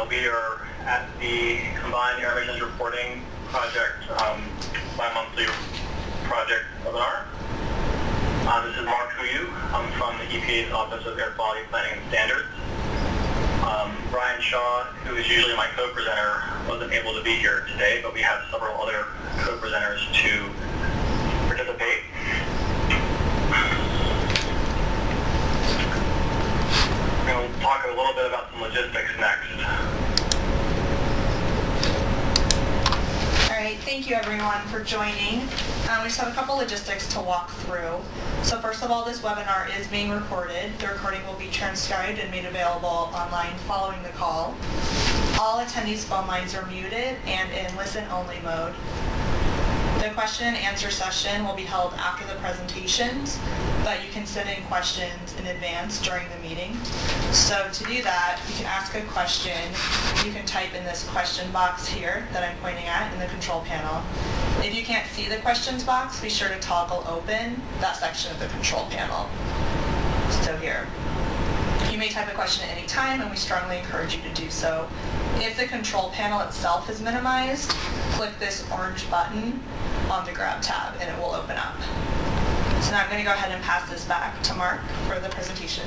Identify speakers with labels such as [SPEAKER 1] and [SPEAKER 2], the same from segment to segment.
[SPEAKER 1] We are at the Combined Air Emissions Reporting Project bi-monthly project webinar. This is Mark Huyu. I'm from the EPA's Office of Air Quality Planning and Standards. Brian Shaw, who is usually my co-presenter, wasn't able to be here today, but we have several other co-presenters to participate. We're going to talk a little bit about some logistics next.
[SPEAKER 2] All right, thank you everyone for joining. We just have a couple logistics to walk through. So first of all, this webinar is being recorded. The recording will be transcribed and made available online following the call. All attendees' phone lines are muted and in listen-only mode. The question and answer session will be held after the presentations, but you can send in questions in advance during the meeting. So to do that, you can ask a question. You can type in this question box here that I'm pointing at in the control panel. If you can't see the questions box, be sure to toggle open that section of the control panel. So here. You may type a question at any time, and we strongly encourage you to do so. If the control panel itself is minimized, click this orange button on the Grab tab, and it will open up. So now I'm going to go ahead and pass this back to Mark for the presentation.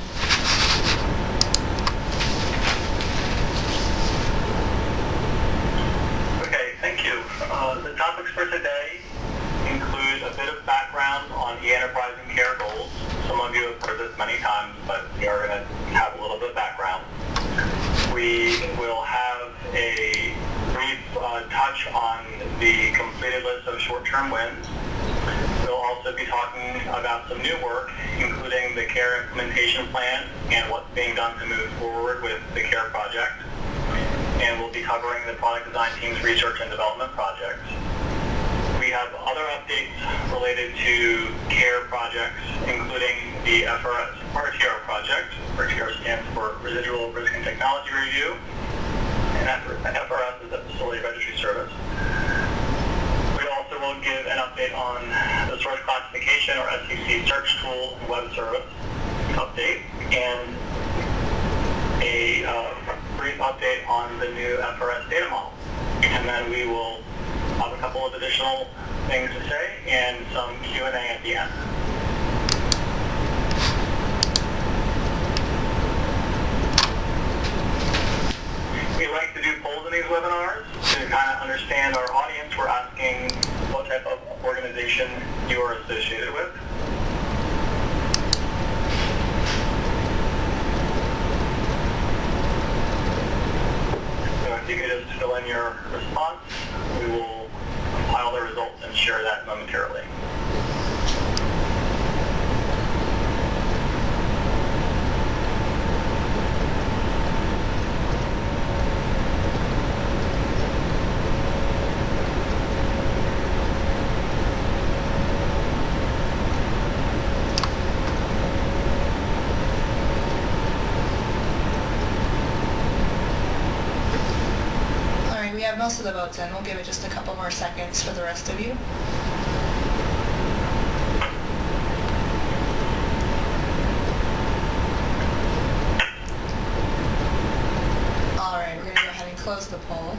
[SPEAKER 1] Okay, thank you. The topics for today include a bit of background on e-enterprise and CAER goals. Some of you have heard this many times, but we are going to have a little bit of background. We will have a brief touch on the completed list of short-term wins. We'll also be talking about some new work, including the CAER implementation plan and what's being done to move forward with the CAER project. And we'll be covering the product design team's research and development projects. We have other updates related to CAER projects, including the RTR project. RTR stands for Residual Risk and Technology Review, and FRS is a Facility Registry Service. We also will give an update on the source classification or SCC search tool and web service update, and a brief update on the new FRS data model. And then we will have a couple of additional things to say and some Q&A at the end. We like to do polls in these webinars to kind of understand our audience. We're asking what type of organization you are associated with. So if you could just fill in your response, we will compile the results and share that momentarily.
[SPEAKER 2] Most of the votes in. We'll give it just a couple more seconds for the rest of you. Alright, we're going to go ahead and close the poll.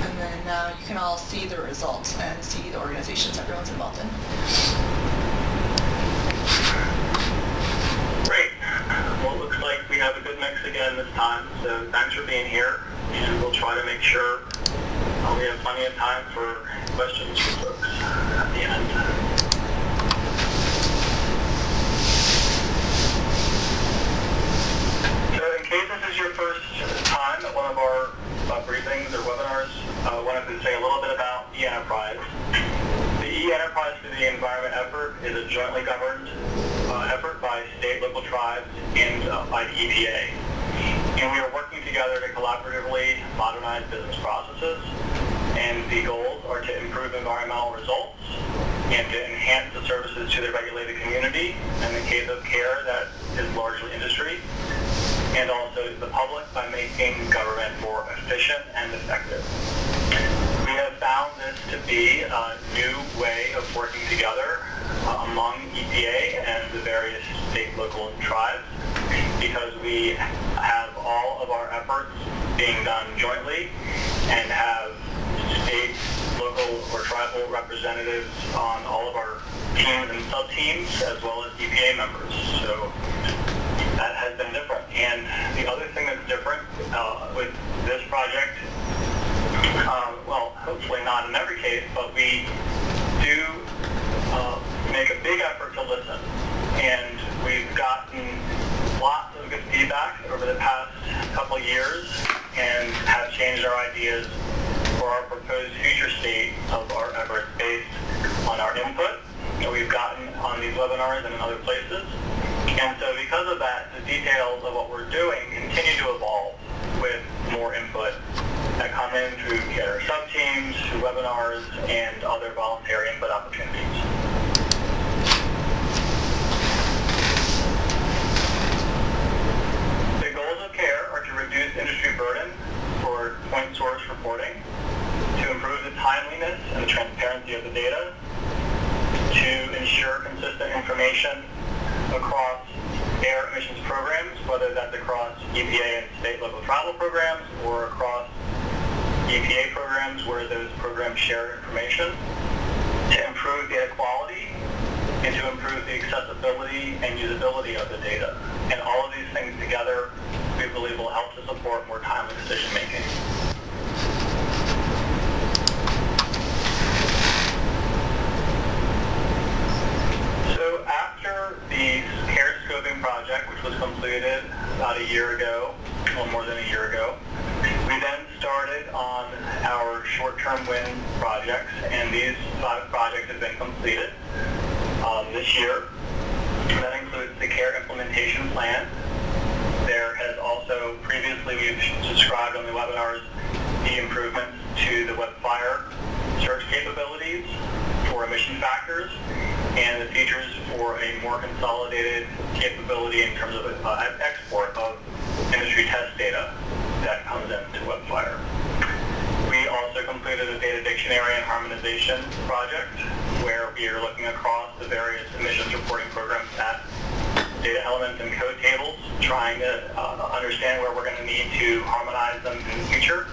[SPEAKER 2] And then now you can all see the results and see the organizations everyone's involved in.
[SPEAKER 1] Great. Well, it looks like we have a good mix again this time, so thanks for being here. And we'll try to make sure we have plenty of time for questions from folks at the end. So in case this is your first time at one of our briefings or webinars, I wanted to say a little bit about e-enterprise. The e-enterprise for the environment effort is a jointly governed effort by state, local tribes, and by the EPA. And we are working together to collaboratively modernize business processes, and the goals are to improve environmental results and to enhance the services to the regulated community. In the case of CAER, that is largely industry, and also the public by making government more efficient and effective. We have found this to be a new way of working together among EPA and the various state, local, and tribes, because we have all being done jointly and have state, local, or tribal representatives on all of our teams and sub-teams, as well as EPA members. So that has been different. And the other thing that's different with this project, well, hopefully not in every case, but we do make a big effort to listen. And we've gotten lots of good feedback over the past couple years and have changed our ideas for our proposed future state of our efforts based on our input that we've gotten on these webinars and in other places. And so because of that, the details of what we're doing continue to evolve with more input that come in through CAER sub-teams, through webinars, and other voluntary input opportunities. The goals of CAER are to reduce industry burden for point source reporting, to improve the timeliness and the transparency of the data, to ensure consistent information across air emissions programs, whether that's across EPA and state local travel programs or across EPA programs where those programs share information, to improve data quality, and to improve the accessibility and usability of the data. And all of these things together, we believe, will help to support more timely decision making. So after the CAER scoping project, which was completed about a year ago, or more than a year ago, we then started on our short-term win projects, and these 5 projects have been completed this year. That includes the CAER implementation plan. There has also previously, we've described on the webinars, the improvements to the WebFire search capabilities for emission factors and the features for a more consolidated capability in terms of export of industry test data that comes into WebFire. We also completed a data dictionary and harmonization project where we are looking across the various emissions reporting programs at data elements and code tables, trying to understand where we're going to need to harmonize them in the future.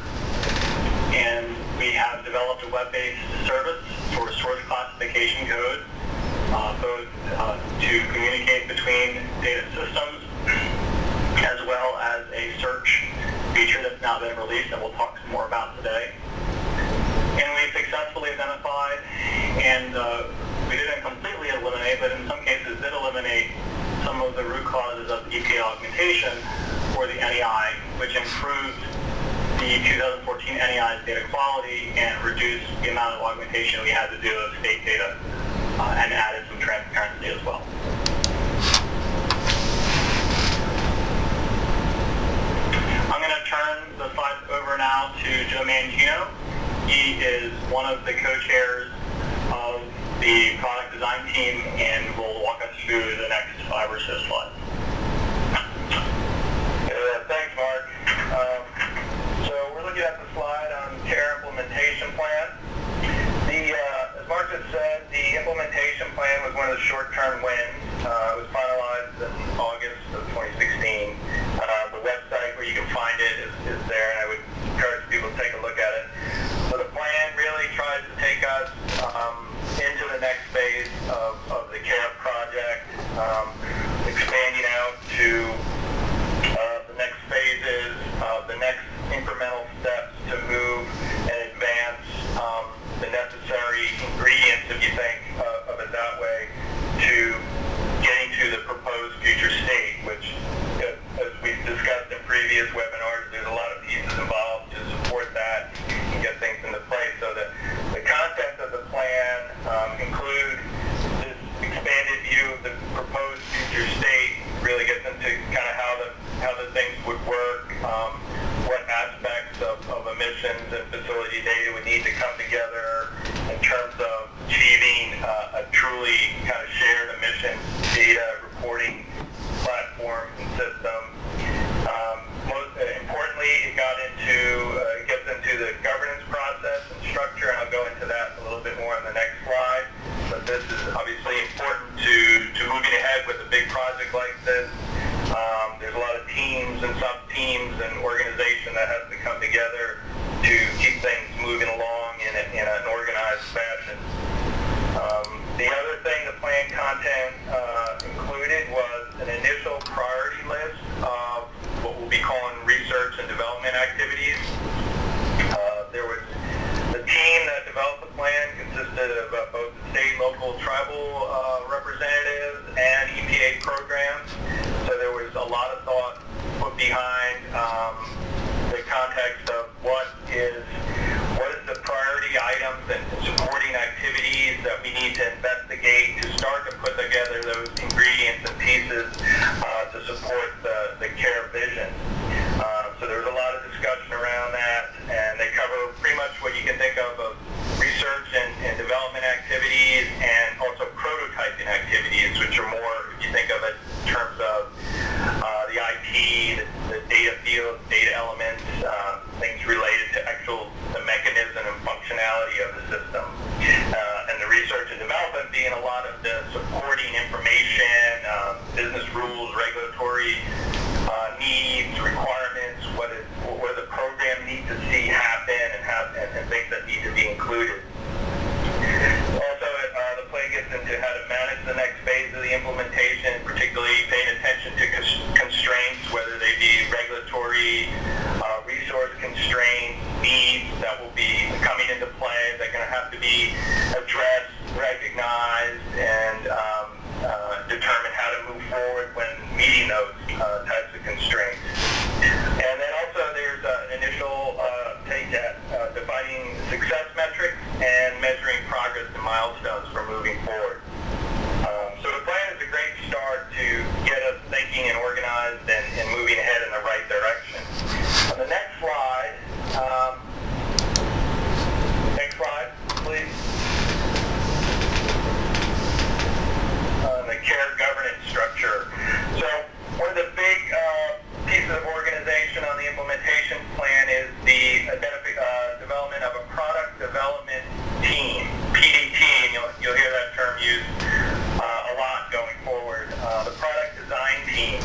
[SPEAKER 1] And we have developed a web-based service for source classification code, both to communicate between data systems, as well as a search feature that's now been released that we'll talk some more about today. And we successfully identified, and we didn't completely eliminate, but in some cases did eliminate some of the root causes of EPA augmentation for the NEI, which improved the 2014 NEI's data quality and reduced the amount of augmentation we had to do of state data and added some transparency as well. I'm going to turn the slides over now to Joe Mangino. He is one of the co-chairs of the product design team and will walk us through the next 5 or so slides.
[SPEAKER 3] Thanks, Mark. So we're looking at the slide on CAER implementation plan. As Mark just said, the implementation plan was one of the short-term wins. It was finalized in August of 2016. The website where you can find it is there, and I would encourage people to take a look at it. So the plan really tries to take us into the next phase of the CAER project, expanding out to the next phases, the next incremental steps to move and advance the necessary ingredients, if you think of it that way, to getting to the proposed future state, which, as we've discussed in previous webinars, there's a lot of pieces involved to support that and get things into place. So the content of the plan include this expanded view of the proposed future state, really gets into kind of how the things would work, what aspects of emissions and facility data would need to come together in terms of achieving a truly kind of shared emission data reporting platform and system. Most importantly, it gets into the governance process and structure, and I'll go into that a little bit more on the next slide. But this is obviously important to moving ahead with a big project like this. There's a lot of teams and sub-teams and organization that has to come together to keep things moving along in an organized fashion. The other thing the plan content included was an initial priority list of what we'll be calling research and development activities. There was the team that developed the plan consisted of both state, local, tribal representatives and EPA programs. So there was a lot of thought put behind the context of what is the priority items and supporting activities that we need to investigate to start to put together those ingredients and pieces to support the CAER vision. So there was a lot of discussion around that, and they cover pretty much what you can think of research and development activities and also prototyping activities, which are more, if you think of it in terms of the IT, the data field, data elements, things related to the mechanism and functionality of the system. And the research and development being a lot of the supporting information, business rules, regulatory needs, requirements, what the program needs to see happen and things that need to be included. Also, the plan gets into how to manage the next phase of the implementation, particularly paying attention to constraints, whether they be regulatory, resource constraints, needs that will be coming into play, that are going to have to be addressed, recognized, and determine how to move forward when meeting those types of constraints. And then also there's an initial take at defining success metrics and measuring progress and milestones for moving forward. So the plan is a great start to get us thinking and organized and moving ahead in the right direction. On the next slide, please. The CAER governance structure. So one of the big pieces of organization on the implementation plan is the development of a product development team, PDT, and you'll hear that term used a lot going forward. The product design team.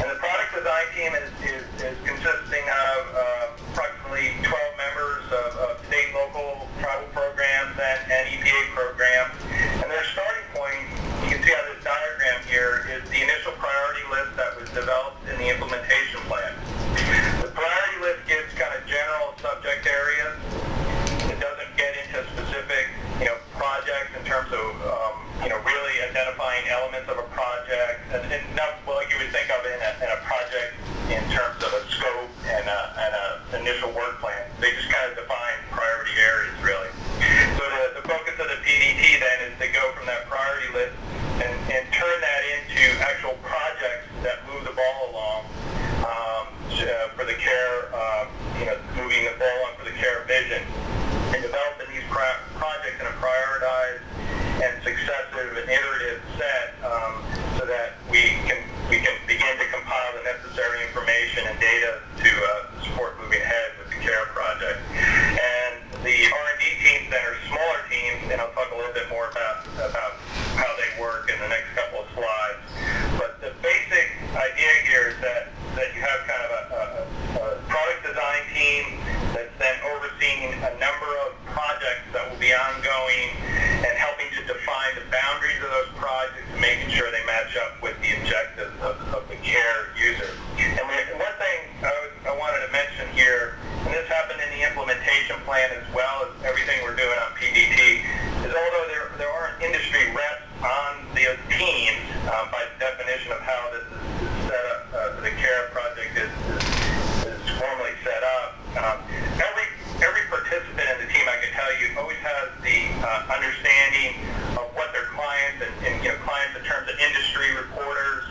[SPEAKER 3] And the product design team is consisting of approximately 12 members of state, local, tribal programs and EPA programs. And their starting point, you can see on this diagram here, is the initial priority list that was developed in the implementation plan. The priority list gives kind of general subject areas. It doesn't get into specific, projects in terms of, really identifying elements of a project, and not like you would think of in a project in terms of a scope and an initial work plan. They just kind of define priority areas, really. So the focus of the PDT then is to go from that priority list and turn that into actual projects that move the ball along for the CAER, moving the ball along for the CAER vision, and developing these projects in a prioritized and successive and iterative set so that we can begin to compile the necessary information and data to support moving ahead with the CAER project. And the R&D teams then are smaller teams, and I'll talk a little bit more about how they work in the next couple of slides. But the basic idea here is that you have kind of a product design team that's then overseeing a number of projects that will be ongoing and helping to define the boundaries of those projects and making sure they match up with the objectives of the CAER user. And one thing I wanted to mention here, and this happened in the implementation plan as well as everything we're doing on PDT, is although there aren't industry reps on the teams, by definition of how this is set up, the CAER project is formally set up, every participant in the team, I can tell you, always has the understanding of what their clients and clients in terms of industry reporters,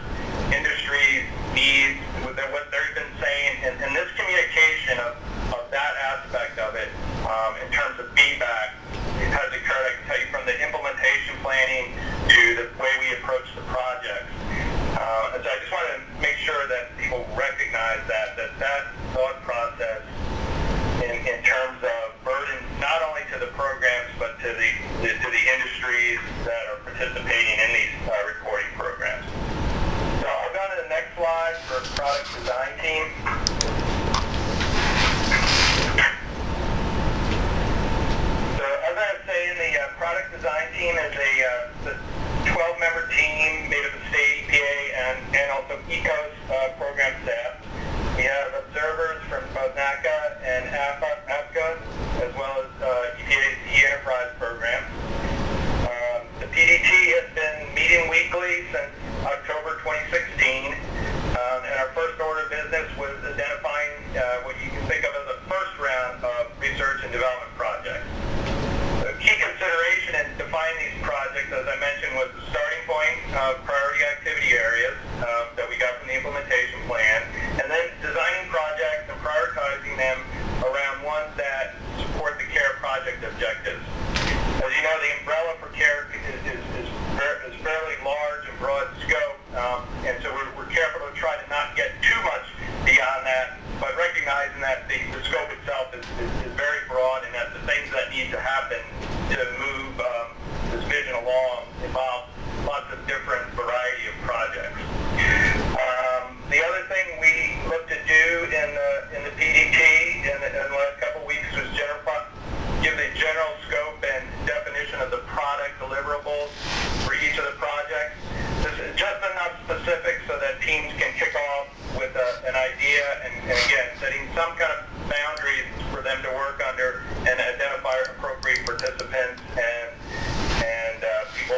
[SPEAKER 3] industry needs, what they've been saying, and this communication of that aspect of it in terms of feedback has occurred, I can tell you, from the implementation planning to the way we approach the project. And so I just want to make sure that people recognize that thought process in terms of burden not only to the programs but to the industries that are participating in these reporting programs. So I'll go to the next slide.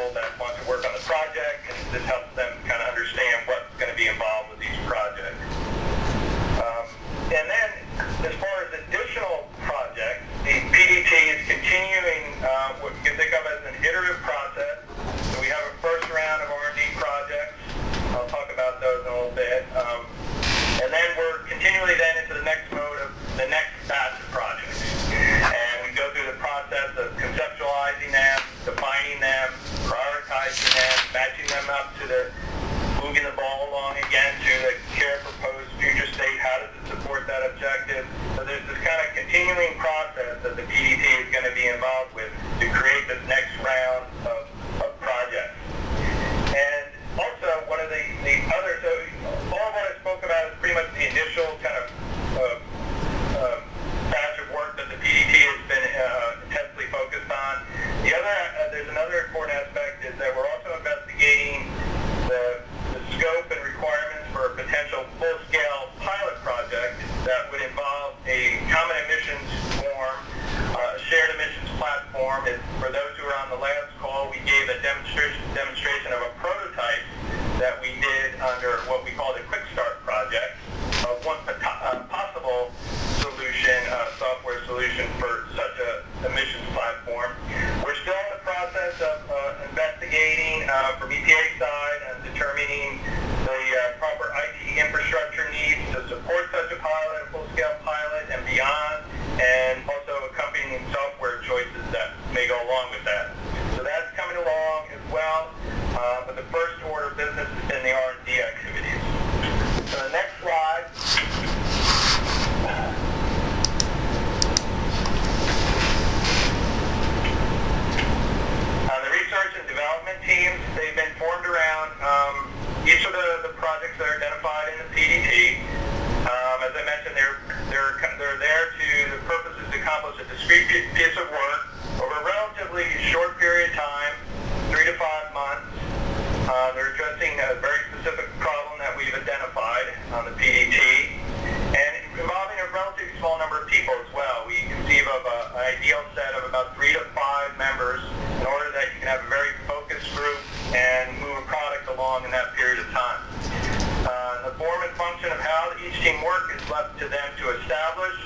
[SPEAKER 3] people that want to work on the project, and this helps them kind of understand what's going to be involved with each project. And then, as far as additional projects, the PDT is continuing what you can think of as an iterative process. So we have a first round of R&D projects. I'll talk about those in a little bit. And then we're continually then into the next mode of the next batch of projects. And we go through the process of conceptualizing them, defining them, prioritizing them, matching them up to the, moving the ball along again to the CAER proposed future state. How does it support that objective? So there's this kind of continuing process that the PDT is going to be involved with to create this next round of projects. And also, one of the other, so all of what I spoke about is pretty much the initial kind of batch of work that the PDT has been intensely focused on. The other, there's another important aspect is that we're also investigating the scope and requirements for a potential full-scale pilot project that would involve a common emissions form, a shared emissions platform. And for those who were on the last call, we gave a demonstration of a prototype that we did under what we call the Quick Start project of one possible solution, software solution for such a emissions platform. We're still in the process of investigating from EPA side and determining the proper IT infrastructure needs to support such a pilot, a full-scale pilot, and beyond, and also accompanying software choices that may go along with that. So that's coming along as well, but the first order of business has been the R&D activities. So the next slide. The research and development teams, they've been formed around each of the projects that are identified in the PDT. As I mentioned, they're there to, the purpose is to accomplish a discrete piece of work over a relatively short period of time, 3 to 5 months. They're addressing a very specific problem that we've identified on the PDT, and involving a relatively small number of people as well. We conceive of an ideal set of about 3 to 5 members in order that you can have a very focused group and move a product along in that period of time. The form and function of how each team works is left to them to establish.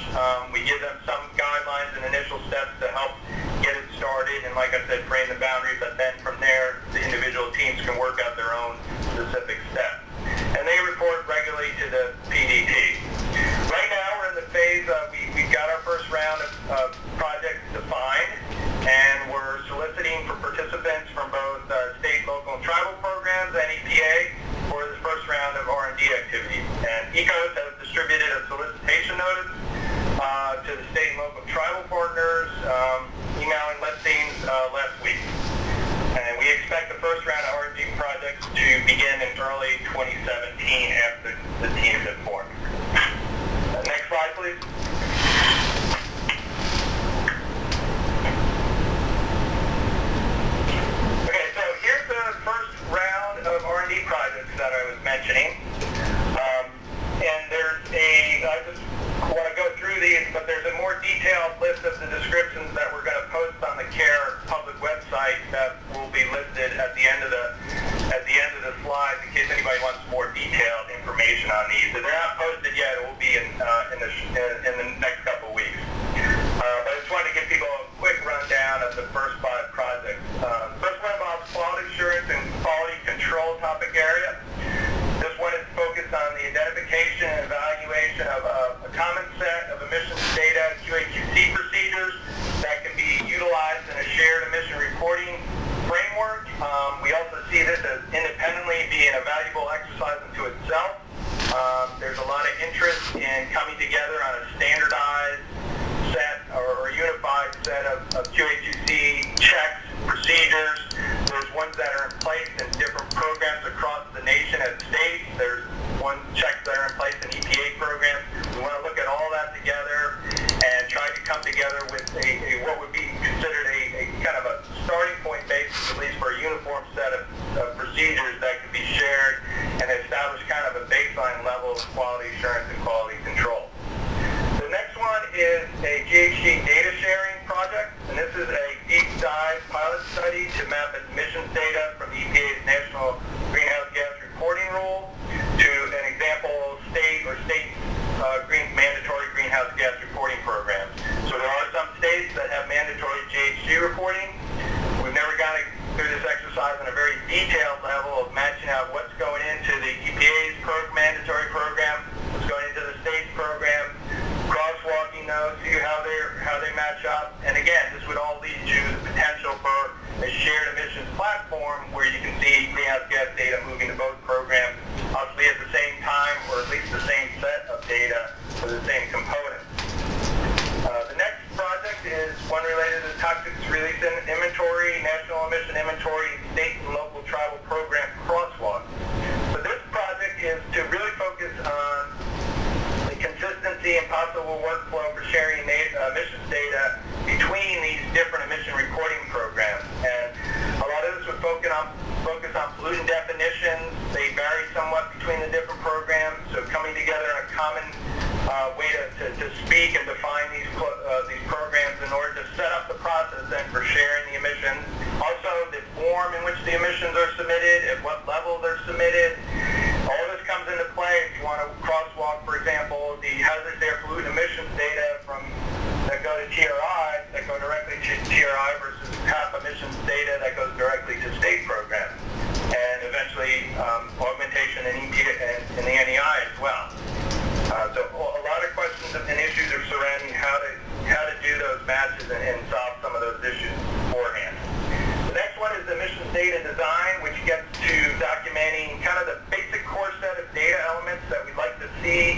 [SPEAKER 3] We give them some guidelines and initial steps to help get it started, and like I said, frame the boundaries, but then from there, the individual teams can work out their own specific steps. And they report regularly to the PDT. Right now, we're in the phase of, we've got our first round of projects defined, and we're soliciting for participants from both state, local, and tribal programs and EPA for this first round of R&D activities. And ECOS has distributed a solicitation notice to the state and local tribal partners, emailing listings last week. And we expect the first round of R&D projects to begin in early 2017 after the teams have formed. Next slide, please. Okay, so here's the first round of R&D projects that I was mentioning. And there's I just want to go through these, but there's a more detailed list of the descriptions that we're going to post on the CAER public website that will be listed at the end of the slides in case anybody wants more detailed information on these. If they're not posted yet, it will be in the next couple of weeks. But I just wanted to give people a quick rundown of the first 5 projects. First one involves quality assurance and quality control topic area. This one is focused on the identification and evaluation of a common set of emissions data QA/QC procedures that can be utilized in a shared emission reporting framework. We also see this as independently being a valuable exercise unto itself. There's a lot of interest in coming together on a standardized set or unified set of QA/QC checks, procedures. There's ones that are in place in different programs across the nation at states. There's checks that are in place in EPA programs. We want to look at all that together and try to come together with what would be considered a kind of a starting point basis, at least for a uniform set of procedures that could be shared and establish kind of a baseline level of quality assurance and quality control. The next one is a GHG data sharing project, and this is a deep dive pilot study to map emissions data platform where you can see greenhouse gas data moving to both programs, obviously at the same time, or at least the same set of data for the same components. The next project is one related to toxics release inventory, national emission inventory, state and local tribal program crosswalk. So this project is to really focus on the consistency and possible workflow for sharing emissions data between these different emission recording programs. And a lot of this would focus on pollutant definitions. They vary somewhat between the different programs, so coming together in a common way to speak and define these programs in order to set up the process then for sharing the emissions. Also, the form in which the emissions are submitted, at what level they're submitted. All this comes into play if you want to crosswalk, for example, the hazardous air pollutant emissions data that go to TRI, that go directly to TRI versus HAP emissions data that goes directly to state programs. And eventually augmentation in the NEI as well. So a lot of questions and issues are surrounding how to do those matches and solve some of those issues beforehand. The next one is emissions data design, which gets to documenting kind of the basic core set of data elements that we'd like to see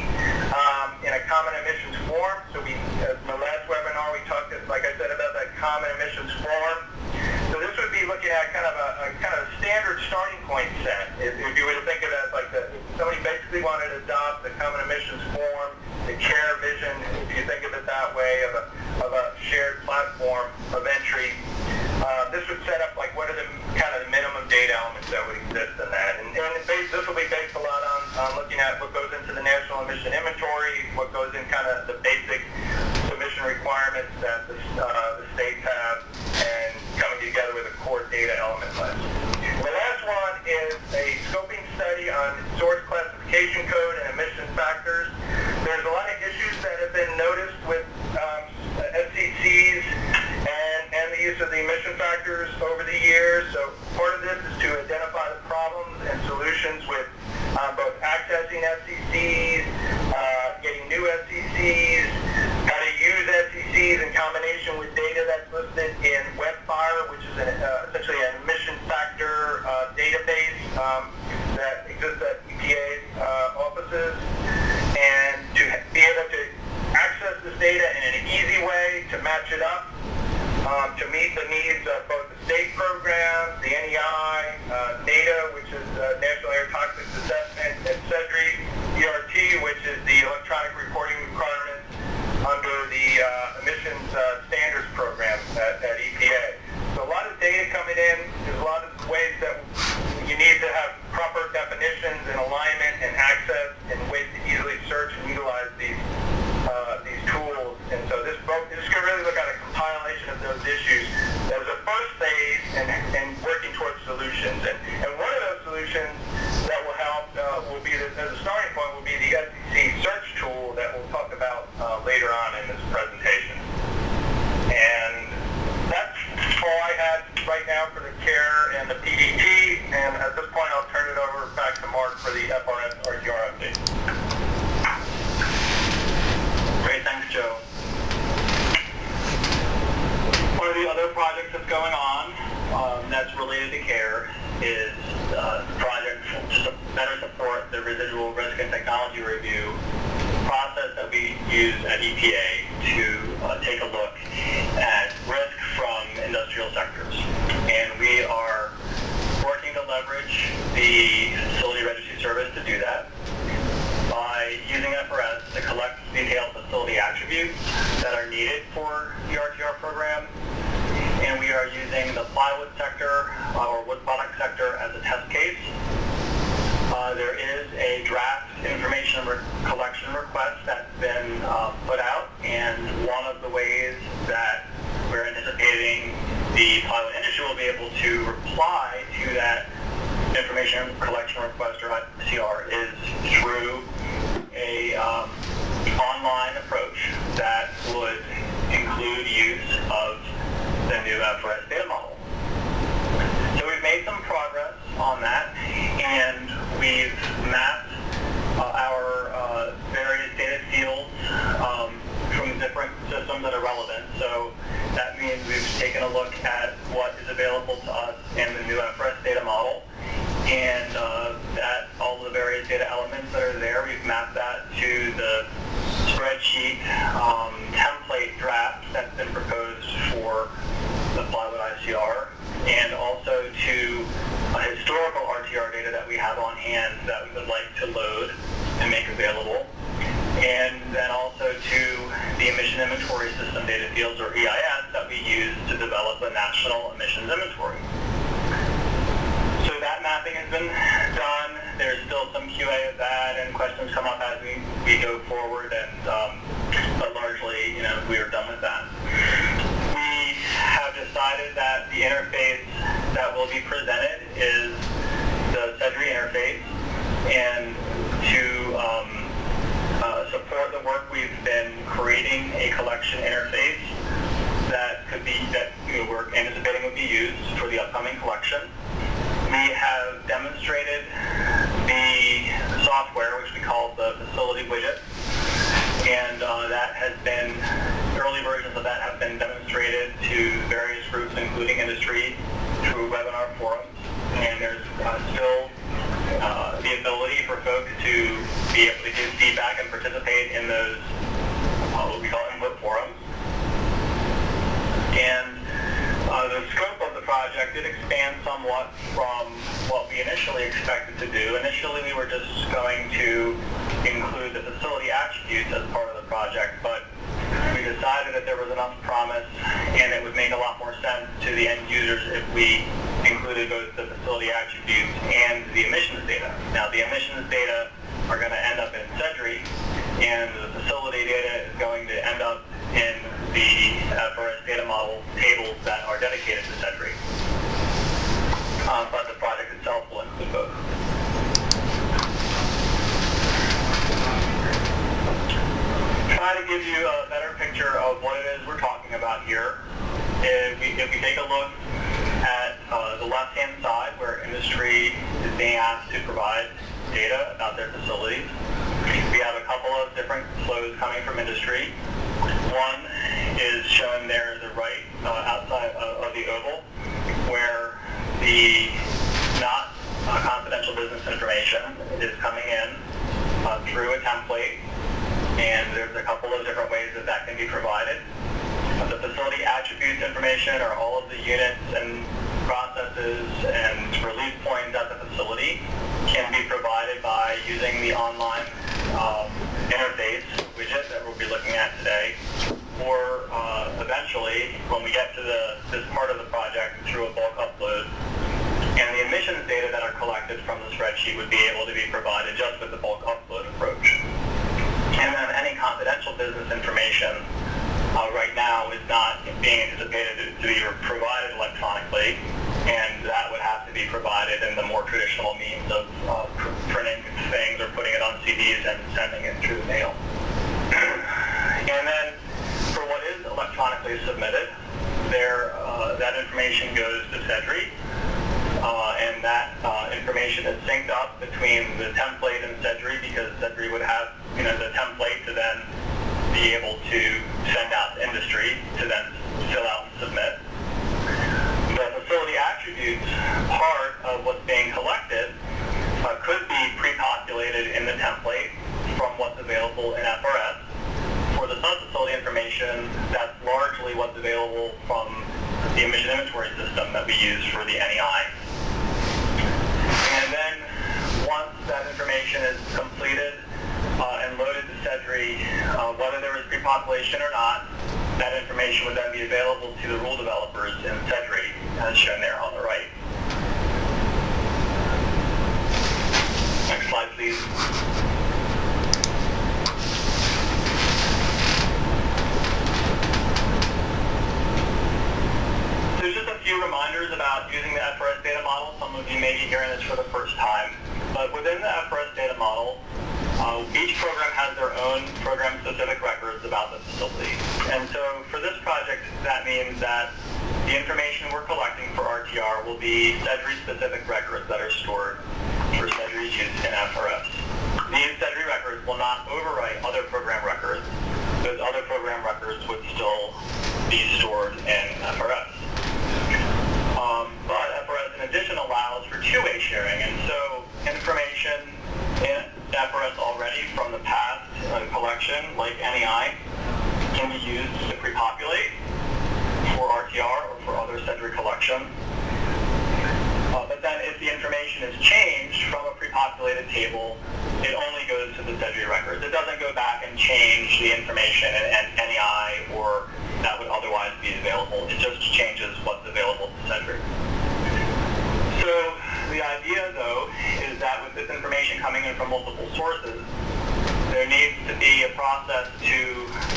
[SPEAKER 3] in a common emissions form. So in the last webinar we talked, like I said, about that common emissions form. So this would be looking at kind of a standard starting point set. If you were to think of it as like if somebody basically wanted to adopt the common emissions form, the CAER vision, if you think of it that way, of a shared platform of entry, this would set up like what are the kind of the minimum data elements that would exist in that. And this will be based a lot on looking at what goes into the national emission inventory, what goes in kind of the basic submission requirements that the states have, and coming together with a core data element list. The last one is a scoping study on source classification code and emission factors. There's a lot of issues that have been noticed with SCCs and the use of the emission factors over the years. So part of this is to identify the problems and solutions with both accessing SCCs, getting new SCCs, how to use SCCs in combination with data that's listed in WebFire, which is essentially an emission factor database that exists at EPA's offices, and to be able to access this data in an easy way, to match it up, to meet the needs of both the state programs, the NEI, NATA, which is National Air Toxics Assessment, and CEDRI, which is the electronic reporting requirements under the emissions standards program at EPA. So a lot of data coming in. There's a lot of ways that you need to have proper definitions and alignment and access and ways to easily search and utilize these tools. And so this is going to really look at a compilation of those issues as a first phase and working towards solutions. And one of those solutions that will help will be, as a starting point, will be the SEC search tool that we'll talk about later on in this presentation. And that's all I had right now for the CAER and the PDT. And at this point, I'll turn it over back to Mark for the FRS RTR update.
[SPEAKER 1] Great, thanks, Joe. One of the other projects that's going on that's related to CAER is the project to better support the residual risk and technology review process that we use at EPA to take a look at risk from industrial sectors. And we are working to leverage the Facility Registry Service to do that by using FRS to collect detailed facility attributes that are needed for the RTR program. And we are using the plywood sector or wood product sector as a test case. There is a draft information collection request that's been put out, and one of the ways that we're anticipating the plywood industry will be able to reply to that information collection and that all the various data elements that are there, we've mapped that to the spreadsheet template draft that's been proposed for the plywood ICR, and also to historical RTR data that we have on hand that we would like to load and make available, and then also to the emission inventory system data fields, or EIS, that we use to develop a national emissions inventory. So that mapping has been done. There's still some QA of that, and questions come up as we go forward, and but largely, we are done with that. We have decided that the interface that will be presented is the CEDRI interface, and to support the work, we've been creating a collection interface that we're anticipating would be used for the upcoming collection. We have demonstrated the software, which we call the facility widget, and early versions of that have been demonstrated to various groups, including industry, through webinar forums, and there's still the ability for folks to be able to give feedback and participate in those what we call input forums. And the scope of the project did expand somewhat from what we initially expected to do. Initially, we were just going to include the facility attributes as part of the project, but we decided that there was enough promise and it would make a lot more sense to the end users if we included both the facility attributes and the emissions data. Now, the emissions data are going to end up in CEDRI, and the facility data is going to end up in the FRS data model tables that are dedicated to CEDRI. But the project itself will include both. Try to give you a better picture of what it is we're talking about here. If we take a look at the left-hand side, where industry is being asked to provide data about their facilities, we have a couple of different flows coming from industry. One is shown there to the right, outside of the oval, where the not confidential business information is coming in through a template, and there's a couple of different ways that can be provided. The facility attributes information are all of the units and processes and release points at the facility can be provided by using the online interface widget that we'll be looking at today, or eventually, when we get to this part of the project, through a bulk upload. And the emissions data that are collected from the spreadsheet would be able to be provided just with the bulk upload approach. And then any confidential business information right now is not being anticipated to be provided electronically, and that would have to be provided in the more traditional means of printing things or putting it on CDs and sending it through the mail. And then for what is electronically submitted, that information goes to CEDRI, and that information is synced up between the template and CEDRI, because CEDRI would have the template to then be able to send out to industry to then fill out and submit. The facility attributes part of what's being collected could be pre-populated in the template from what's available in FRS. For the sub-facility information, that's largely what's available from the emission inventory system that we use for the NEI. And then once that information is completed and loaded to CEDRI, whether there was pre-population or not, that information would then be available to the rule developers in CEDRI, as shown there on the right. Next slide, please. There's just a few reminders about using the FRS data model. Some of you may be hearing this for the first time, but within the FRS data model, each program has their own program-specific records about the facility. And so for this project, that means that the information we're collecting for RTR will be CEDRI-specific records that are stored for CEDRI's use in FRS. These CEDRI records will not overwrite other program records. Those other program records would still be stored in FRS. But FRS, in addition, allows for two-way sharing. And so information in FRS already from the past collection, like NEI, can be used to pre-populate for RTR or for other Sedgwick collections. But then if the information is changed from a pre-populated table, it only goes to the Sedgwick records. It doesn't go back and change the information in NEI or that would otherwise be available. It just changes what's available to Sedgwick. So the idea, though, is that with this information coming in from multiple sources, there needs to be a process to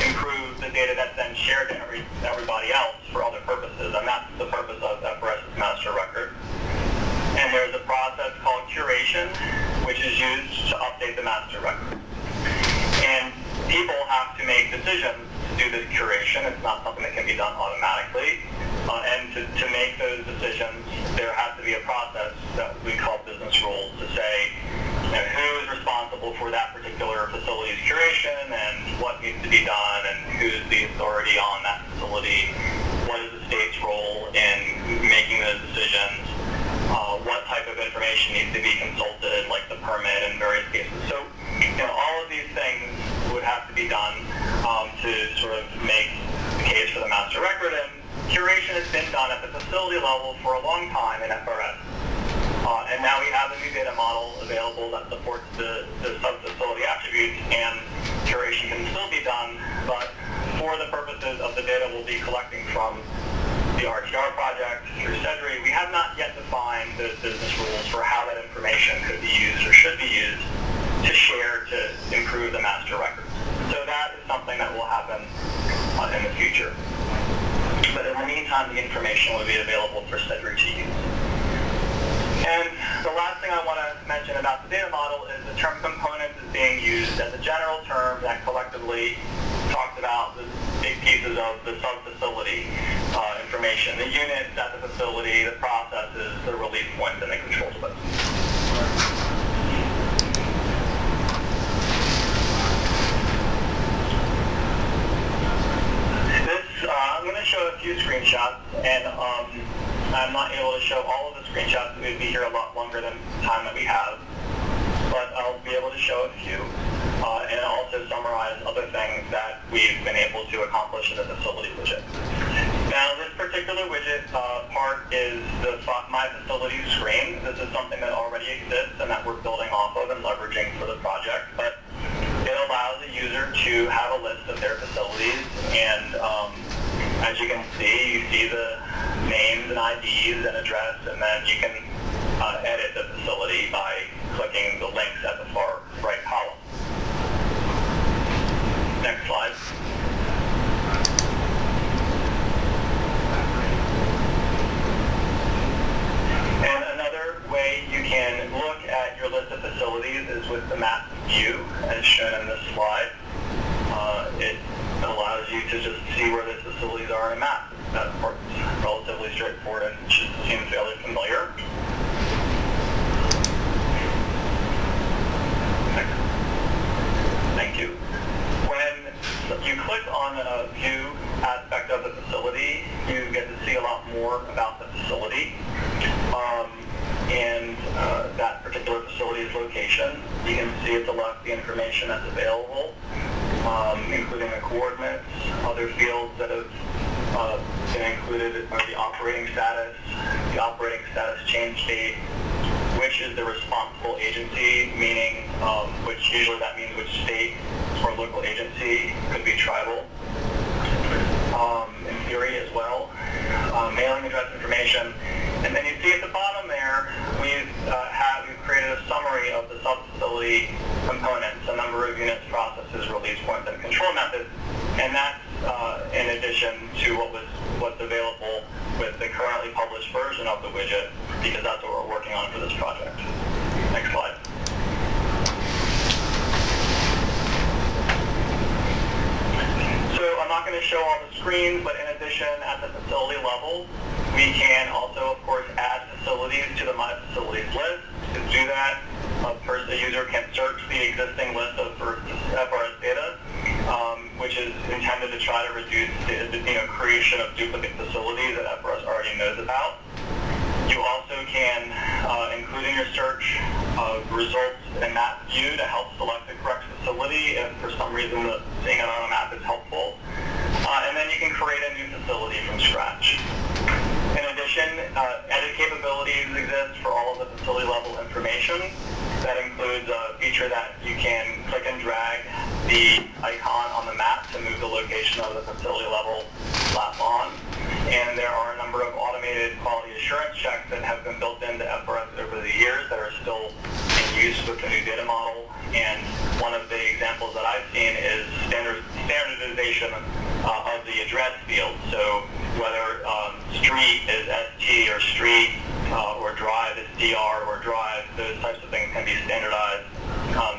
[SPEAKER 1] improve the data that's then shared to everybody else for other purposes, and that's the purpose of FRS's master record. And there's a process called curation, which is used to update the master record. And people have to make decisions to do this curation. It's not something that can be done automatically. And to make those decisions, there has to be a process that we call business rules to say, who is responsible for that particular facility's curation and what needs to be done and who's the authority on that facility, what is the state's role in making those decisions, what type of information needs to be consulted, like the permit in various cases. So, all of these things would have to be done to sort of make the case for the master record, and curation has been done at the facility level for a long time in FRS. And now we have a new data model available that supports the sub-facility attributes, and curation can still be done, but for the purposes of the data we'll be collecting from the RTR project through Sedgwick, we have not yet defined the business rules for how that information could be used or should be used to share to improve the master records. So that is something that will happen in the future. But in the meantime, the information will be available for Sedgwick to use. And the last thing I want to mention about the data model is the term components is being used as a general term that collectively talks about the big pieces of the sub-facility information, the units at the facility, the processes, the release points, and the control slips. I'm going to show a few screenshots, and I'm not able to show all of the screenshots. We'd be here a lot longer than the time that we have, but I'll be able to show a few, and also summarize other things that we've been able to accomplish in the facility widget. Now, this particular widget part is the My Facilities screen. This is something that already exists and that we're building off of and leveraging for the project, but it allows the user to have a list of their facilities, and as you can see, you see the names and IDs and address, and then you can edit the facility by clicking the links at the far right column. Next slide. And another way you can look at your list of facilities is with the map view, as shown in this slide. It allows you to just see where the facilities are in a map. That part's relatively straightforward and should seem fairly familiar. Thank you. When you click on a view aspect of the facility, you get to see a lot more about the facility and that particular facility's location. You can see at the left the information that's available, including the coordinates. Other fields that have been included are the operating status change date, which is the responsible agency, meaning which usually that means which state or local agency, could be tribal. In theory as well, mailing address information, and then you see at the bottom there we've created a summary of the sub-facility components, a number of units, processes, release points, and control methods, and that's in addition to what's available with the currently published version of the widget, because that's what we're working on for this project. Next slide. So I'm not going to show all the screens, but in addition, at the facility level, we can also, of course, add facilities to the My Facilities list. To do that, first the user can search the existing list of FRS data, which is intended to try to reduce the creation of duplicate facilities that FRS already knows about. You also can include include in your search results in map view to help select the correct facility if for some reason seeing it on a map is helpful. And then you can create a new facility from scratch. In addition, edit capabilities exist for all of the facility level information. That includes a feature that you can click and drag the icon on the map to move the location of the facility level map on. And there are a number of automated quality assurance checks that have been built into FRS over the years that are still in use with the new data model. And one of the examples that I've seen is standardization of the address field. So whether street is ST or street or drive is DR or drive, those types of things can be standardized.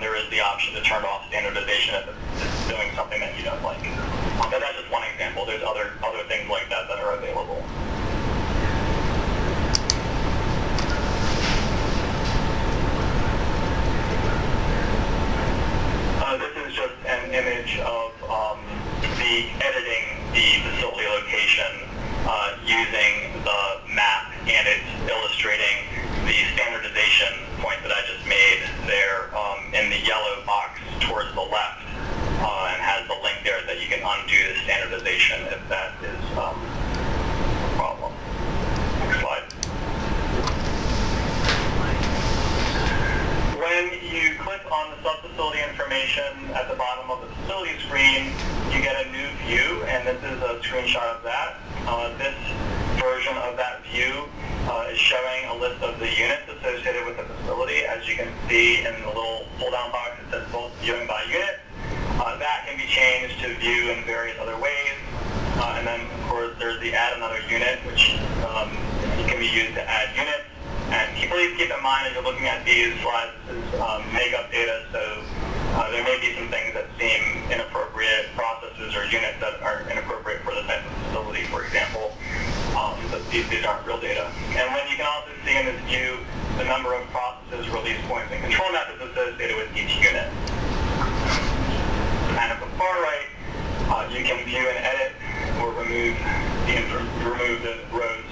[SPEAKER 1] There is the option to turn off standardization if it's doing something that you don't like. But that's just one example. There's other things like that that are available. This is just an image of editing the facility location using the map, and it's illustrating the standardization point that I just made there in the yellow box towards the left, and has the link there that you can undo the standardization if that is a problem. Next slide. When you click on the sub-facility information at the bottom of the facility screen, you get a new view, and this is a screenshot of that. This version of that view is showing a list of the units associated with the facility. As you can see in the little pull-down box, it says both viewing by unit. That can be changed to view in various other ways. And then, of course, there's the add another unit, which can be used to add units. And please keep in mind as you're looking at these slides, this is make-up data, so there may be some things that seem inappropriate, processes or units that are inappropriate for the type of facility, for example. But these aren't real data. And then you can also see in this view the number of processes, release points, and control methods associated with each unit. And at the far right, you can view and edit or remove the rows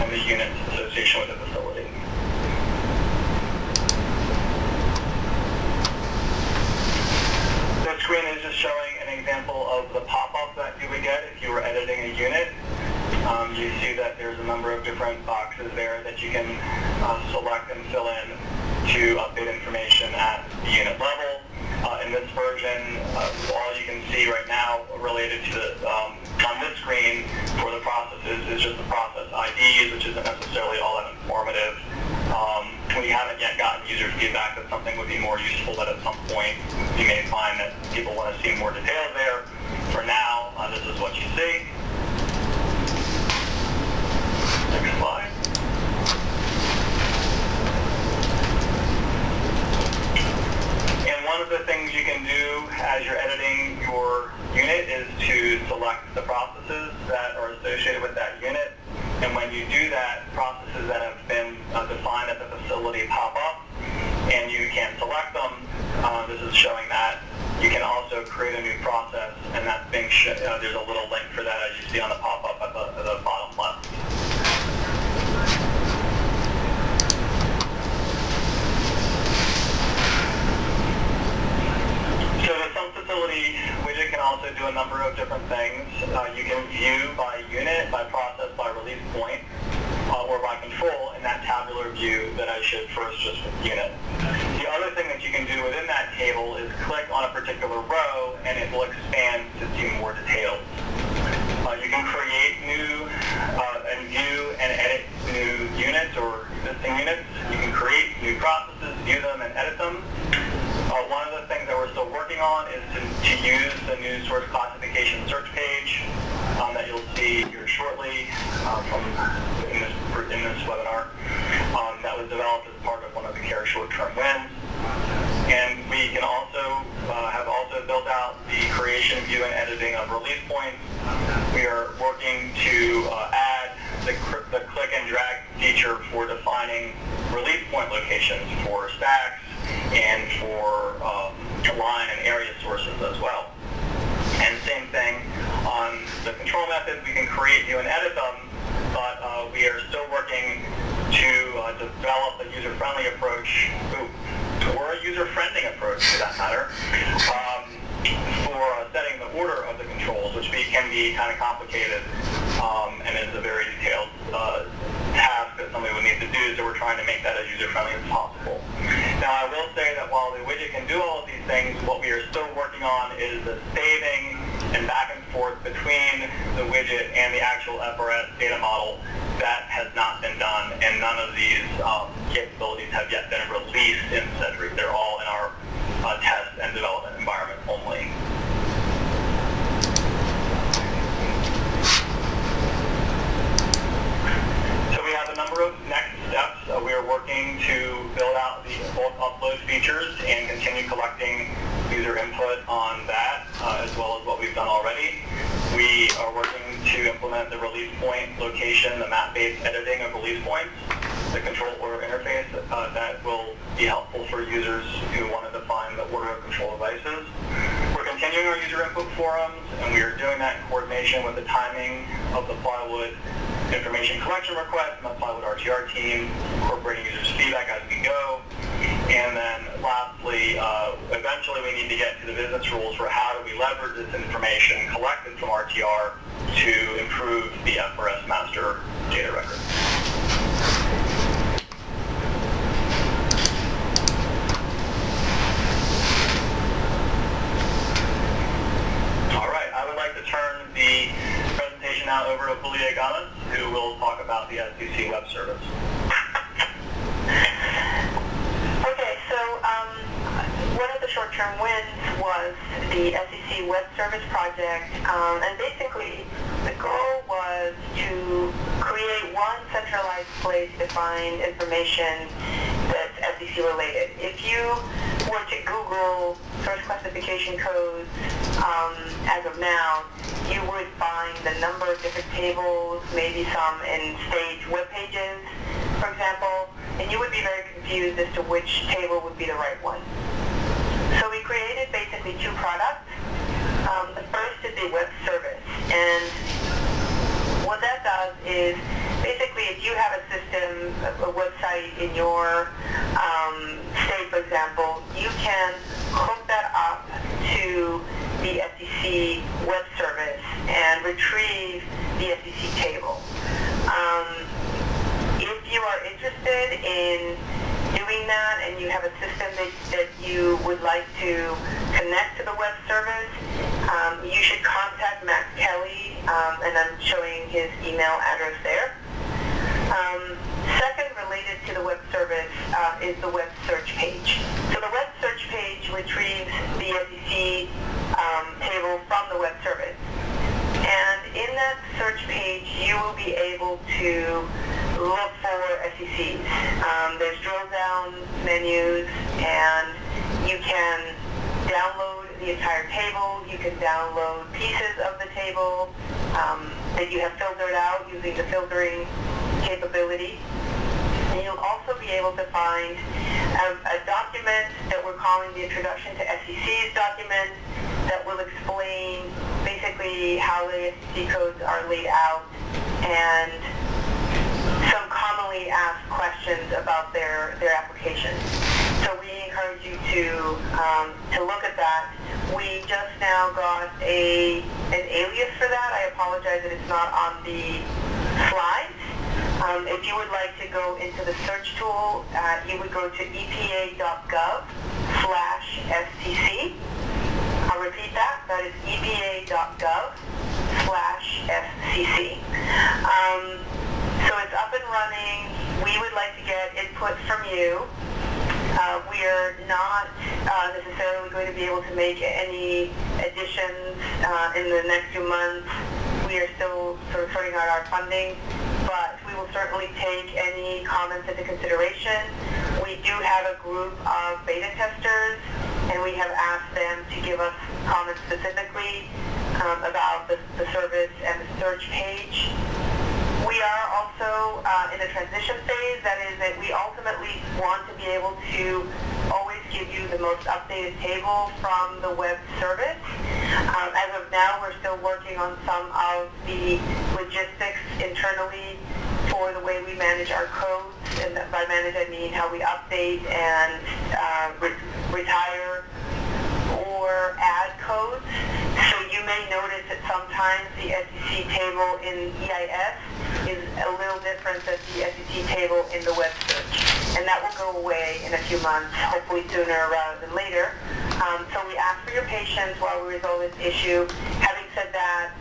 [SPEAKER 1] and the units association with the facility. This screen is just showing an example of the pop-up that you would get if you were editing a unit. You see that there's a number of different boxes there that you can select and fill in to update information at the unit level. In this version, all you can see right now related to on this screen for the processes is just the process IDs, which isn't necessarily all that informative. We haven't yet gotten user feedback that something would be more useful, but at some point you may find that people want to see more details there. For now, this is what you see. Next slide. And one of the things you can do as you're editing your unit is to select the processes that are associated with that unit. And when you do that, processes that have been defined at the facility pop up, and you can select them. This is showing that. You can also create a new process, and that's being there's a little link for that as you see on the pop-up at the bottom left. So the sub-facility widget can also do a number of different things. You can view by unit, by process, by release point, or by control in that tabular view that I showed first just with unit. The other thing that you can do within that table is click on a particular row and it will expand to see more details. You can create new and view and edit new units or existing units. You can create new processes, view them, and edit them. One of the things that we're still working on is to use the new source classification search page that you'll see here shortly in this webinar. That was developed as part of one of the CAER short-term wins. And we can also have also built out the creation, view, and editing of release points. We are working to add the click and drag feature for defining release point locations for stacks and for line and area sources as well. And same thing on the control methods, we can create, view, and edit them, but we are still working to develop a user-friendly approach, or a user-friendly approach for that matter, for setting the order of the controls, which can be kind of complicated and is a very detailed task that somebody would need to do, so we're trying to make that as user-friendly as possible. Now, I will say that while the widget can do all of these things, what we are still working on is the saving and back and forth between the widget and the actual FRS data model. That has not been done, and none of these capabilities have yet been released in Cedric. They're all in our test and development environment only. So we have a number of next steps. We are working to build out the bulk upload features and continue collecting user input on that, as well as what we've done already. We are working to implement the release point location, the map-based editing of release points, the control order interface that will be helpful for users who want to define the order of control devices. We're continuing our user input forums, and we are doing that in coordination with the timing of the Plywood information collection request and the Plywood RTR team, incorporating users' feedback as we go. And then lastly, eventually we need to get to the business rules for how do we leverage this information collected from RTR to improve the FRS master data record. All right, I would like to turn the presentation now over to Julia Gomez, who will talk about the SCC web service.
[SPEAKER 4] Okay, so one of the short-term wins was the SEC Web Service project, and basically the goal was to create one centralized place to find information that's SEC related. If you were to Google source classification codes as of now, you would find a number of different tables, maybe some in stage web pages, for example, and you would be very confused as to which table would be the right one. So we created basically two products. The first is the web service, and what that does is basically if you have a system, a website in your state, for example, you can hook that up to the SEC web service and retrieve the SEC table. If you are interested in doing that and you have a system that you would like to connect to the web service, you should contact Matt Kelly, and I'm showing his email address there. Second, related to the web service, is the web search page. So the web search page retrieves the SEC table from the web service. And in that search page, you will be able to look for SECs. There's drill down menus, and you can download the entire table. You can download pieces of the table that you have filtered out using the filtering capability. And you'll also be able to find a document that we're calling the Introduction to SECs document that will explain basically how the SEC codes are laid out and some commonly asked questions about their applications. So we encourage you to look at that. We just now got an alias for that. I apologize that it's not on the slides. If you would like to go into the search tool, you would go to epa.gov/SCC. I'll repeat that. That is epa.gov/SCC. So it's up and running. We would like to get input from you. We are not necessarily going to be able to make any additions in the next few months. We are still sort of sorting out our funding, but we will certainly take any comments into consideration. We do have a group of beta testers, and we have asked them to give us comments specifically about the service and the search page. We are also in a transition phase. That is that we ultimately want to be able to always give you the most updated table from the web service. As of now, we're still working on some of the logistics internally for the way we manage our codes, and by manage I mean how we update and retire or add codes. So you may notice that sometimes the SEC table in EIS is a little different than the SEC table in the web search. And that will go away in a few months, hopefully sooner rather than later. So we ask for your patience while we resolve this issue. Having said that,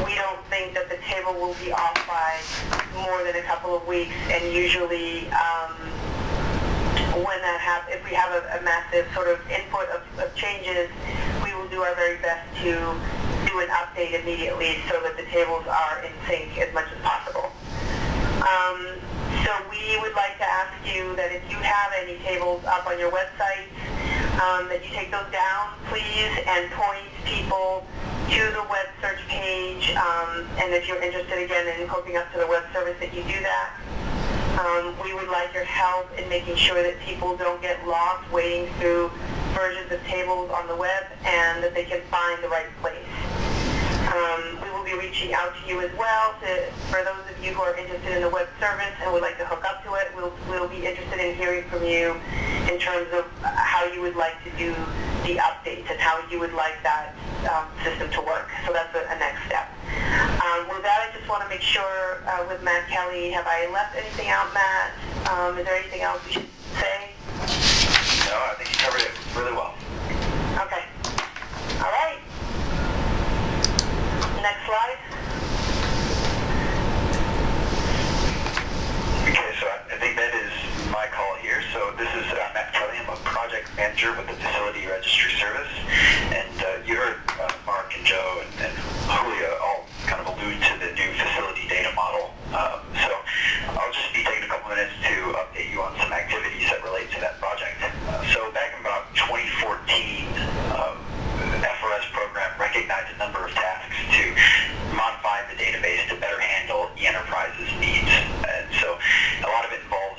[SPEAKER 4] we don't think that the table will be off by more than a couple of weeks, and usually when that happens, if we have a massive sort of input of changes, we will do our very best to do an update immediately so that the tables are in sync as much as possible. So we would like to ask you that if you have any tables up on your website, that you take those down, please, and point people to the web search page, and if you're interested again in hooking up to the web service, that you do that. We would like your help in making sure that people don't get lost wading through versions of tables on the web, and that they can find the right place. We will be reaching out to you as well. For those of you who are interested in the web service and would like to hook up to it, we'll be interested in hearing from you in terms of how you would like to do the updates and how you would like that system to work. So that's a next step. With that, I just want to make sure with Matt Kelly, have I left anything out, Matt? Is there anything else you should say?
[SPEAKER 3] No, I think you covered it really well.
[SPEAKER 4] Okay. All right. Next slide.
[SPEAKER 3] Okay, so I think that is my call here. So this is Matt Kelly. I'm a project manager with the Facility Registry Service. And you heard Mark and Joe and Julia all kind of allude to the new facility data model. So I'll just be taking a couple minutes to update you on some activities that relate to that project. So back in about 2014, FRS program recognized a number of tasks to modify the database to better handle e-enterprise's needs. And so a lot of it involves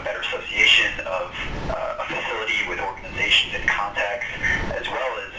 [SPEAKER 3] better association of a facility with organizations and contacts, as well as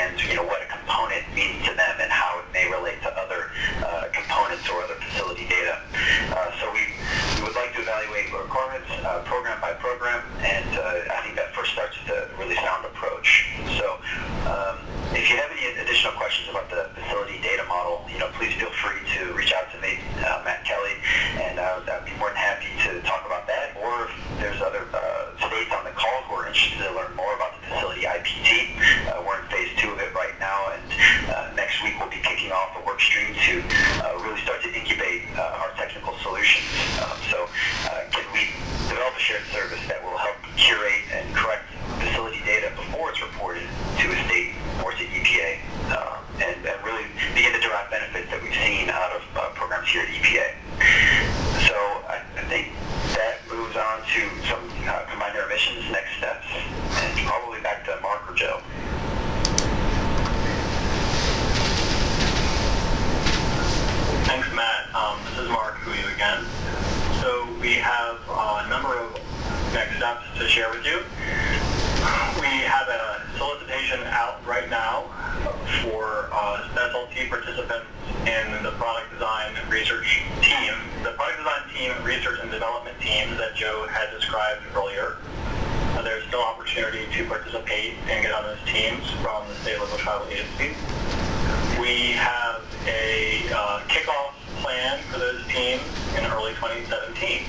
[SPEAKER 3] understands, what a component means to them and how it may relate to other components or other facility data. So we would like to evaluate requirements program by program, and I think that first starts with a really sound approach. So if you have any additional questions about the facility data model, please feel free to reach out to me, Matt Kelly, and I'd be more than happy to talk about that. Or if there's other states on the call who are interested to learn more about the facility IPT, we're in phase 2 of it right now, and next week we'll be kicking off a work stream to really start to incubate our technical solutions. So can we develop a shared service that will help curate and correct facility data before it's reported to a state or to EPA, and really begin to derive benefits that we've seen out of programs here at EPA. So I think that moves on to some combined air emissions next steps, and probably back to Mark or Joe.
[SPEAKER 1] Thanks, Matt. This is Mark Huey again. So we have a number of next steps to share with you. We have a solicitation out right now for specialty participants in the product design and research team, the product design team, research and development teams that Joe had described earlier. There's still opportunity to participate and get on those teams from the state local tribal agencies. We have a kickoff plan for those teams in early 2017.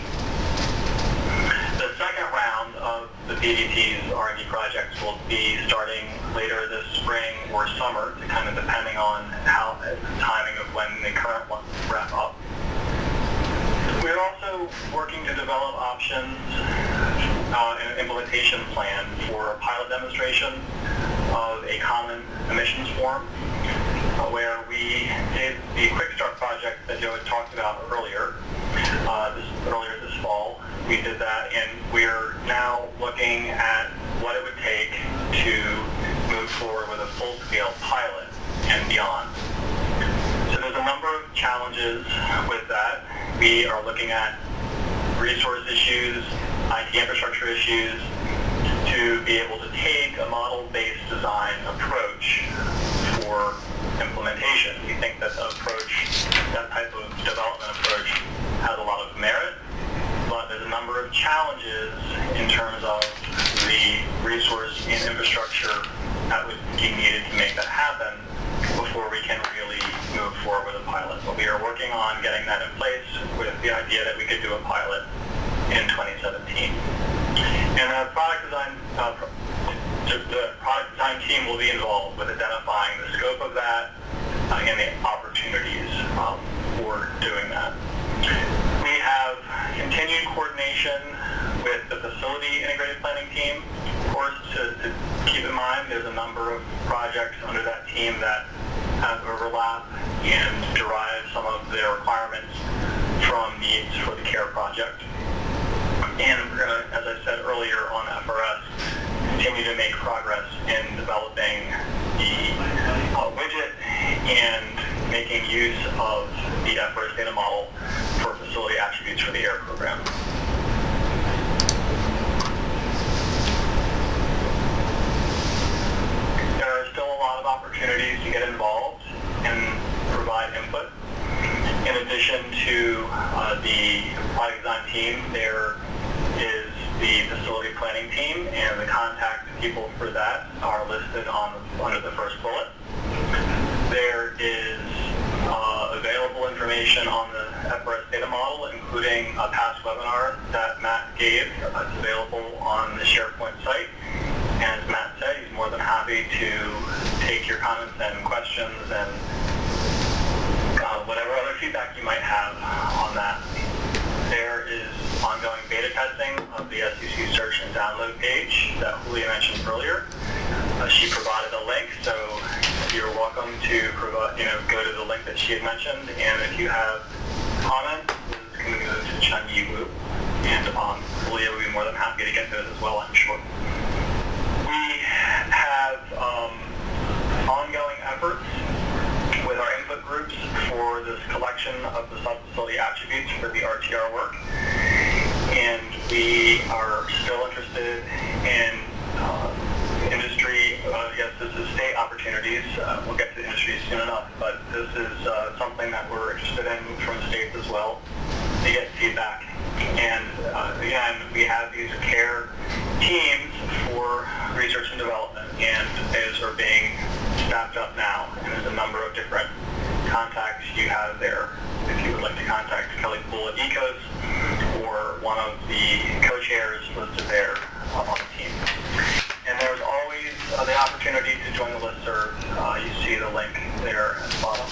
[SPEAKER 1] The second round of the PDT's R&D projects will be starting later this spring or summer, kind of depending on how the timing of when the current ones wrap up. We're also working to develop options and an implementation plan for a pilot demonstration of a common emissions form, where we did the Quick Start project that Joe had talked about earlier this fall. We did that, and we're now looking at what it would take to move forward with a full-scale pilot and beyond. So there's a number of challenges with that. We are looking at resource issues, IT infrastructure issues, to be able to take a model-based design approach for implementation. We think that that type of development approach has a lot of merit, but there's a number of challenges in terms of the resource and infrastructure that would be needed to make that happen before we can really move forward with a pilot. But we are working on getting that in place with the idea that we could do a pilot in 2017. And the product design team will be involved with identifying the scope of that and the opportunities for doing that. We have continued coordination with the facility integrated planning team. Of course, to keep in mind, there's a number of projects under that team that have overlap and derive some of their requirements from needs for the CAER project. And we're going to, as I said earlier on FRS, continue to make progress in developing the widget and making use of the FRS data model for facility attributes for the AIR program. There are still a lot of opportunities to get involved and provide input. In addition to the product design team, there is the facility planning team, and the contact people for that are listed under the first bullet. There is available information on the FRS data model, including a past webinar that Matt gave. It's available on the SharePoint site. And as Matt said, he's more than happy to take your comments and questions and whatever other feedback you might have on that. There is ongoing beta testing of the SEC search and download page that Julia mentioned earlier. She provided a link, so you're welcome to go to the link that she had mentioned. And if you have comments, this can go to Chun Yi Wu, and Julia will be more than happy to get those as well, I'm sure. We have ongoing efforts with our input groups for this collection of the sub-facility attributes for the RTR work. And we are still interested in industry, yes, this is state opportunity opportunities. We'll get to the industry soon enough, but this is something that we're interested in from states as well to get feedback. And again, we have these CAER teams for research and development, and those are being staffed up now. And there's a number of different contacts you have there if you would like to contact Kelly Poole at ECOS or one of the co-chairs listed there on the team. And there's always the opportunity to join the listserv. You see the link there at the bottom.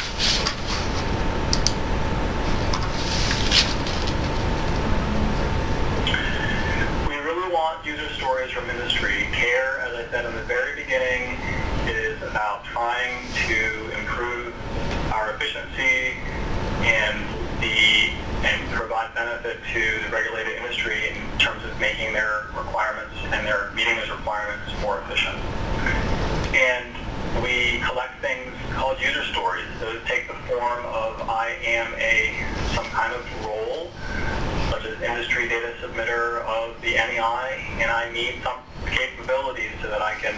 [SPEAKER 1] We really want user stories from industry. CAER, as I said in the very beginning, is about trying to improve our efficiency and provide benefit to the regulated industry in terms of making their requirements and their meeting those requirements more efficient. And we collect things called user stories. Those take the form of I am some kind of role, such as industry data submitter of the NEI, and I need some capabilities so that I can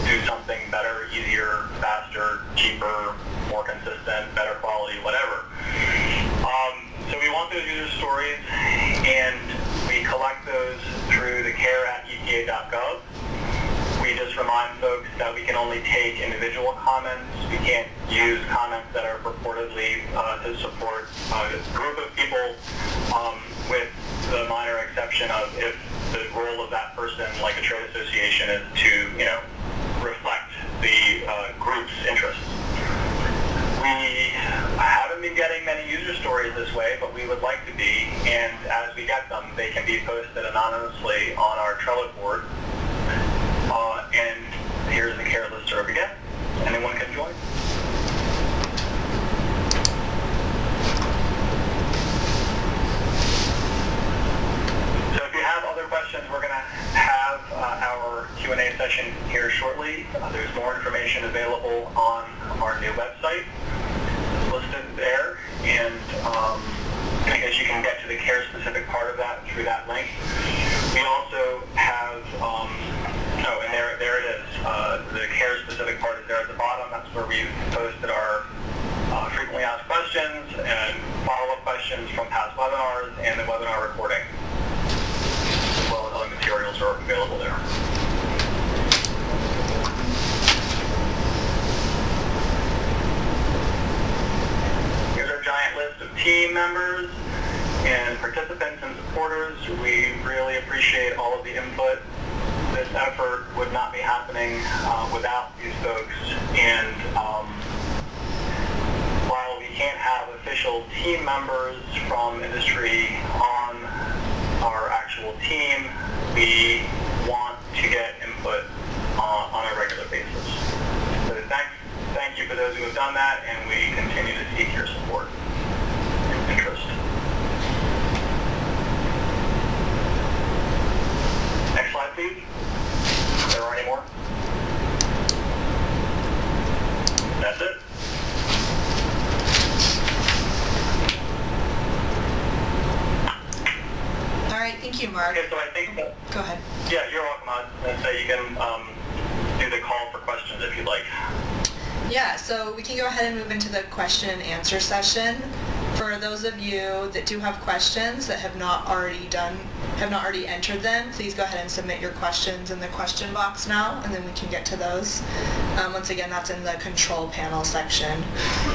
[SPEAKER 1] do something better, easier, faster, cheaper, more consistent, better quality, whatever. So we want those user stories, and we collect those through the care@epa.gov. We just remind folks that we can only take individual comments. We can't use comments that are purportedly to support a group of people, with the minor exception of if the role of that person, like a trade association, is to, reflect the group's interests. We haven't been getting many user stories this way, but we would like to be, and as we get them, they can be posted anonymously on our Trello board. And here's the CAER listserv again. Anyone can join. So if you have other questions, we're going to have our Q&A session here shortly. There's more information available on our new website listed there, and I guess you can get to the CAER specific part of that through that link. We also have, and there it is. The CAER specific part is there at the bottom. That's where we've posted our frequently asked questions and follow-up questions from past webinars and the webinar recording, as well as other materials are available there. Here's our giant list of team members and participants and supporters. We really appreciate all of the input. This effort would not be happening without these folks, and while we can't have official team members from industry on our actual team, we want to get input on a regular basis. So thank you for those who have done that, and we continue to seek your support and interest. Next slide, please. If there are any more. That's it.
[SPEAKER 2] All right, thank you, Mark.
[SPEAKER 1] Okay, so I think that,
[SPEAKER 2] Go ahead.
[SPEAKER 1] yeah, you're welcome. So you can do the call for questions if you'd like.
[SPEAKER 2] Yeah, so we can go ahead and move into the question and answer session. For those of you that do have questions that have not already entered them, please go ahead and submit your questions in the question box now, and then we can get to those. Once again, that's in the control panel section.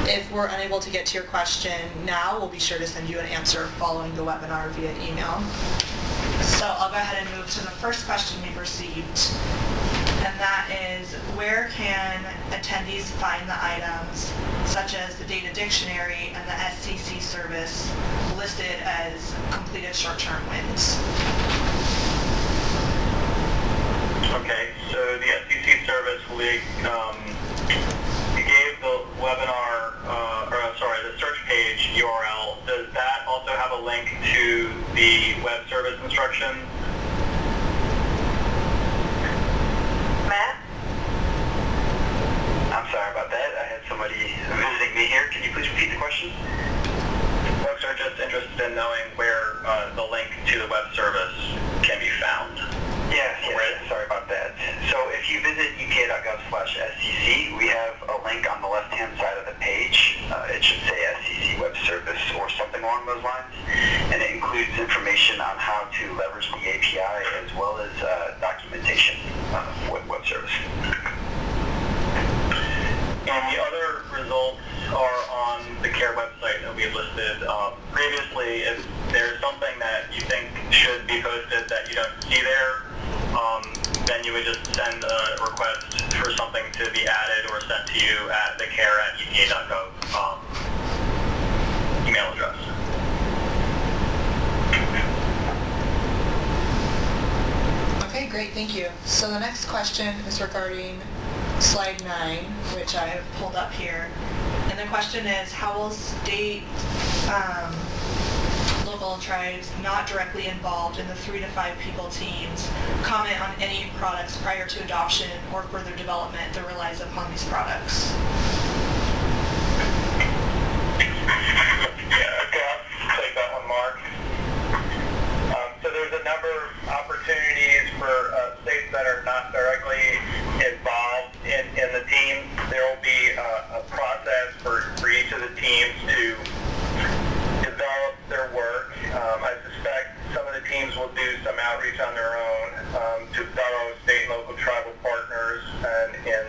[SPEAKER 2] If we're unable to get to your question now, we'll be sure to send you an answer following the webinar via email. So I'll go ahead and move to the first question we've received. And that is, where can attendees find the items, such as the data dictionary and the SCC service, listed as completed short-term wins?
[SPEAKER 1] Okay, so the SCC service, we gave the webinar, the search page URL. Does that also have a link to the web service instructions?
[SPEAKER 3] Matt? I'm sorry about that. I had somebody visiting me here. Can you please repeat the question?
[SPEAKER 1] Folks are just interested in knowing where the link to the web service can be found.
[SPEAKER 3] Yes, sorry about that. So if you visit epa.gov/SCC, we have
[SPEAKER 1] results are on the CAER website that we've listed previously. If there's something that you think should be posted that you don't see there, then you would just send a request for something to be added or sent to you at the care@epa.gov email address.
[SPEAKER 2] Okay, great, thank you. So the next question is regarding slide 9, which I have pulled up here. And the question is, how will state, local and tribes not directly involved in the 3 to 5 people teams comment on any products prior to adoption or further development that relies upon these products?
[SPEAKER 3] Yeah, okay, I'll take that one, Mark. So there's a number of opportunities for states that are not directly involved in the teams. There will be a process for each of the teams to develop their work. I suspect some of the teams will do some outreach on their own to fellow state and local tribal partners and in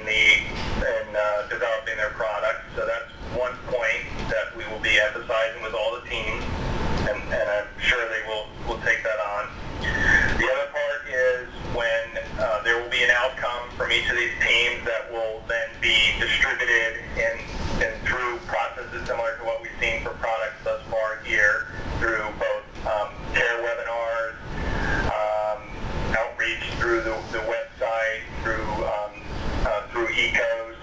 [SPEAKER 3] developing their products. So that's one point that we will be emphasizing with all the teams, and I'm sure they will take that on. The other part is when there will be an outcome from each of these teams that will then be distributed and through processes similar to what we've seen for products thus far here, through both CAER webinars, outreach through the website, through ECOS,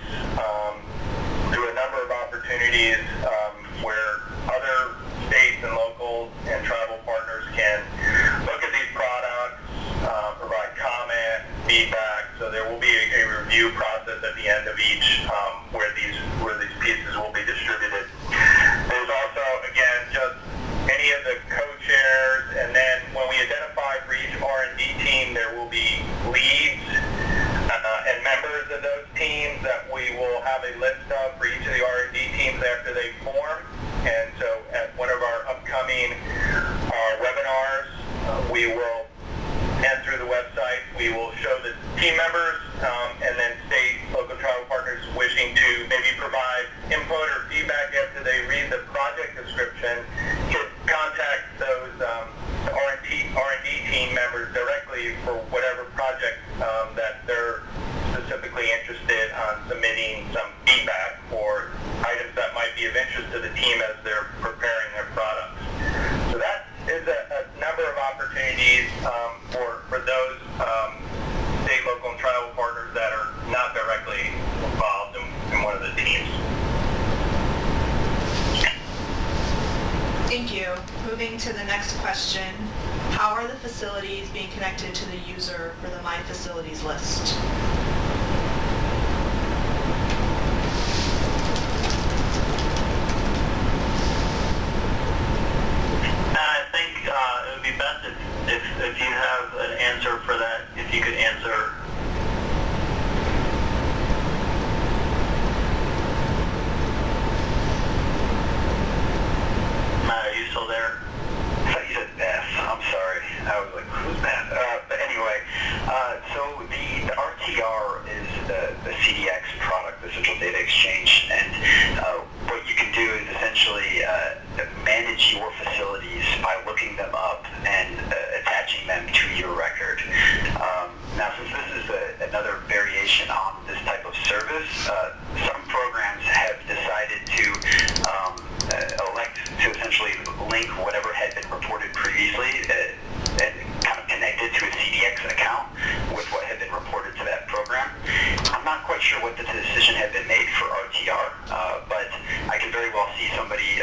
[SPEAKER 3] through a number of opportunities where other states and local and tribal partners can look at these products, provide comment, feedback. So there will be a review process at the end of each where these pieces will be distributed. There's also, again, just any of the co-chairs, and then when we identify for each R&D team, there will be leads and members of those teams that we will have a list of for each of the R&D teams after they form. And so at one of our upcoming webinars, we will, and through the website, we will show the team members and then state, local tribal partners wishing to maybe provide input or feedback after they read the project description, can contact those R&D team members directly for whatever project that they're specifically interested on submitting some feedback or items that might be of interest to the team as they're preparing their products. So that is a number of opportunities for those state, local, and tribal partners that are not directly involved in one of the teams.
[SPEAKER 2] Thank you. Moving to the next question, how are the facilities being connected to the user for the My Facilities list?
[SPEAKER 1] I think it would be best if you have an answer for that, if you could answer. Matt, are you still there?
[SPEAKER 5] I thought you said Beth. I'm sorry. I was like, who's Beth? But anyway, so the RTR is the CDX product, the Central Data Exchange, and what you can do is essentially manage your facilities by looking them up and attaching them to your record. Now, since this is another variation on this type of service, some programs have decided to elect to essentially link whatever had been reported previously and kind of connect it to a CDX account with what had been reported to that program. I'm not quite sure what the decision had been made for RTR, but I can very well see somebody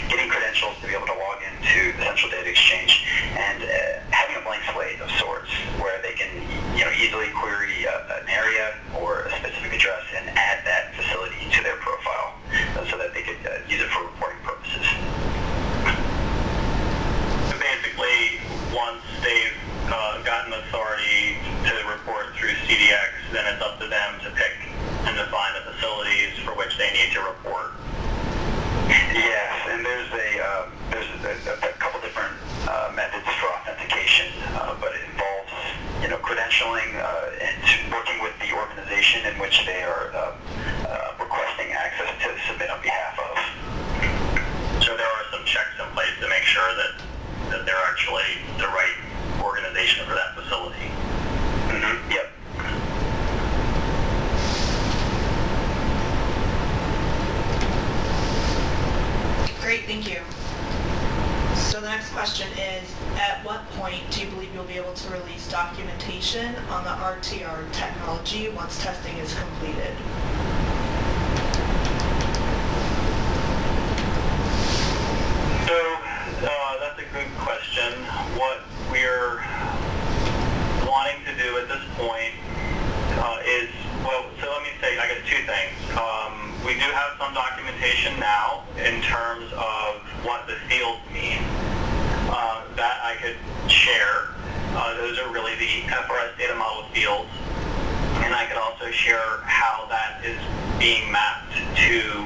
[SPEAKER 5] getting credentials to be able to log into the Central Data Exchange and having a blank slate of sorts where they can easily query an area or a specific address and add that facility to their profile so that they could use it for reporting purposes.
[SPEAKER 1] So basically, once they've gotten authority to report through CDX, then it's up to them to pick and define the facilities for which they need to report.
[SPEAKER 5] Yes, and there's a couple different methods for authentication, but it involves credentialing and working with the organization in which they are requesting access to submit them
[SPEAKER 2] question is, at what point do you believe you'll be able to release documentation on the RTR technology once testing is completed?
[SPEAKER 1] So that's a good question. What we're wanting to do at this point is, well, so let me say, I guess two things. We do have some documentation now in terms of what the fields mean that I could share. Those are really the FRS data model fields. And I could also share how that is being mapped to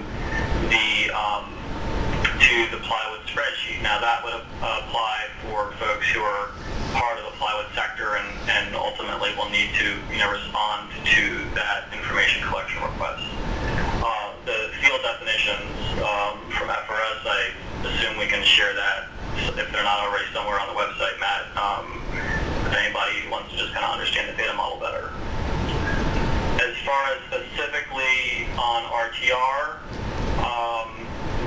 [SPEAKER 1] the plywood spreadsheet. Now that would apply for folks who are part of the plywood sector and ultimately will need to respond to that information collection request. The field definitions from FRS, I assume we can share that if they're not already somewhere on the website, Matt, if anybody wants to just kind of understand the data model better. As far as specifically on RTR,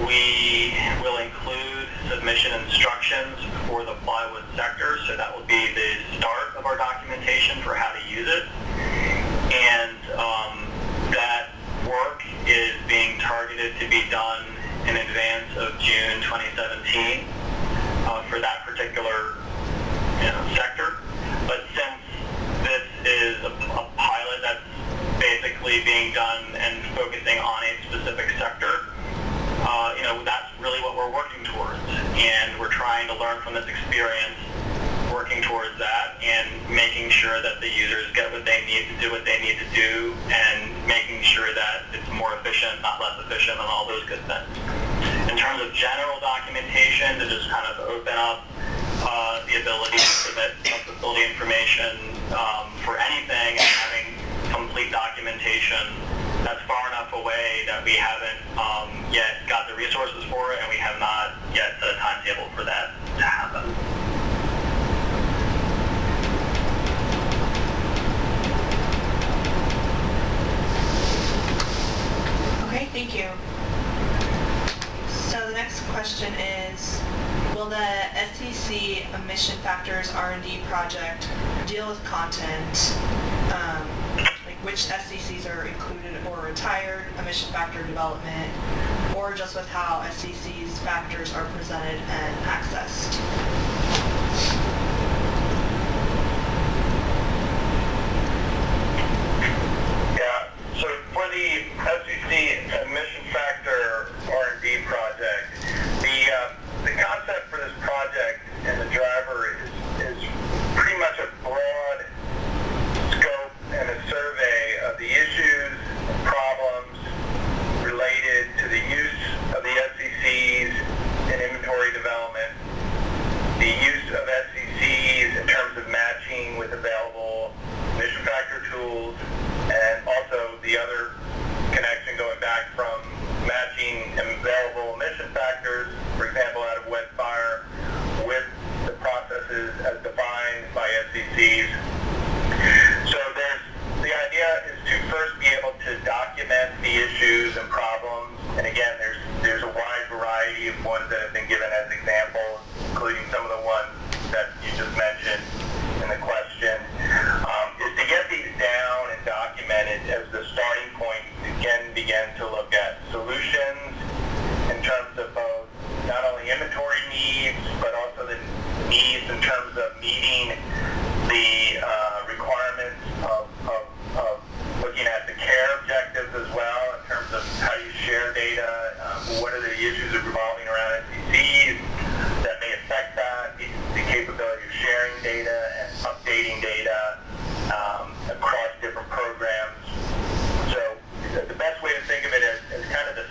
[SPEAKER 1] we will include submission instructions for the plywood sector, so that will be the start of our documentation for how to use it. And that work is being targeted to be done in advance of June 2017 for that particular sector. But since this is a pilot that's basically being done and focusing on a specific sector, that's really what we're working towards. And we're trying to learn from this experience, working towards that, and making sure that the users get what they need to do what they need to do, and making sure that it's more efficient, not less efficient, and all those good things. In terms of general documentation, to just kind of open up the ability to submit facility information for anything and having complete documentation, that's far enough away that we haven't yet got the resources for it, and we have not yet set a timetable for that to happen.
[SPEAKER 2] Okay, thank you. So the next question is, will the SEC emission factors R&D project deal with content, like which SCCs are included or retired, emission factor development, or just with how SCC's factors are presented and accessed?
[SPEAKER 3] Yeah, so for the SEC emission factor R&D project, the concept for this project and the driver is pretty much a broad scope and a survey of the issues and problems related to the use of the SCCs in inventory development, the use of SCCs in terms of matching with available emission factor tools, and also the other connection going back from matching available emission factors, for example, out of wet fire, with the processes as defined by SCCs. So the idea is to first be able to document the issues and problems, and again, there's a wide variety of ones that have been given as examples, including some of the ones that you just mentioned in the question, is to get these down and documented as the starting point to begin to look at solutions in terms of both not only inventory needs, but also the needs in terms of meeting the requirements of looking at the CAER objectives as well, in terms of how you share data, what are the issues revolving around SCCs that may affect that, the capability of sharing data and updating data across different programs. So the best way to think of it is kind of the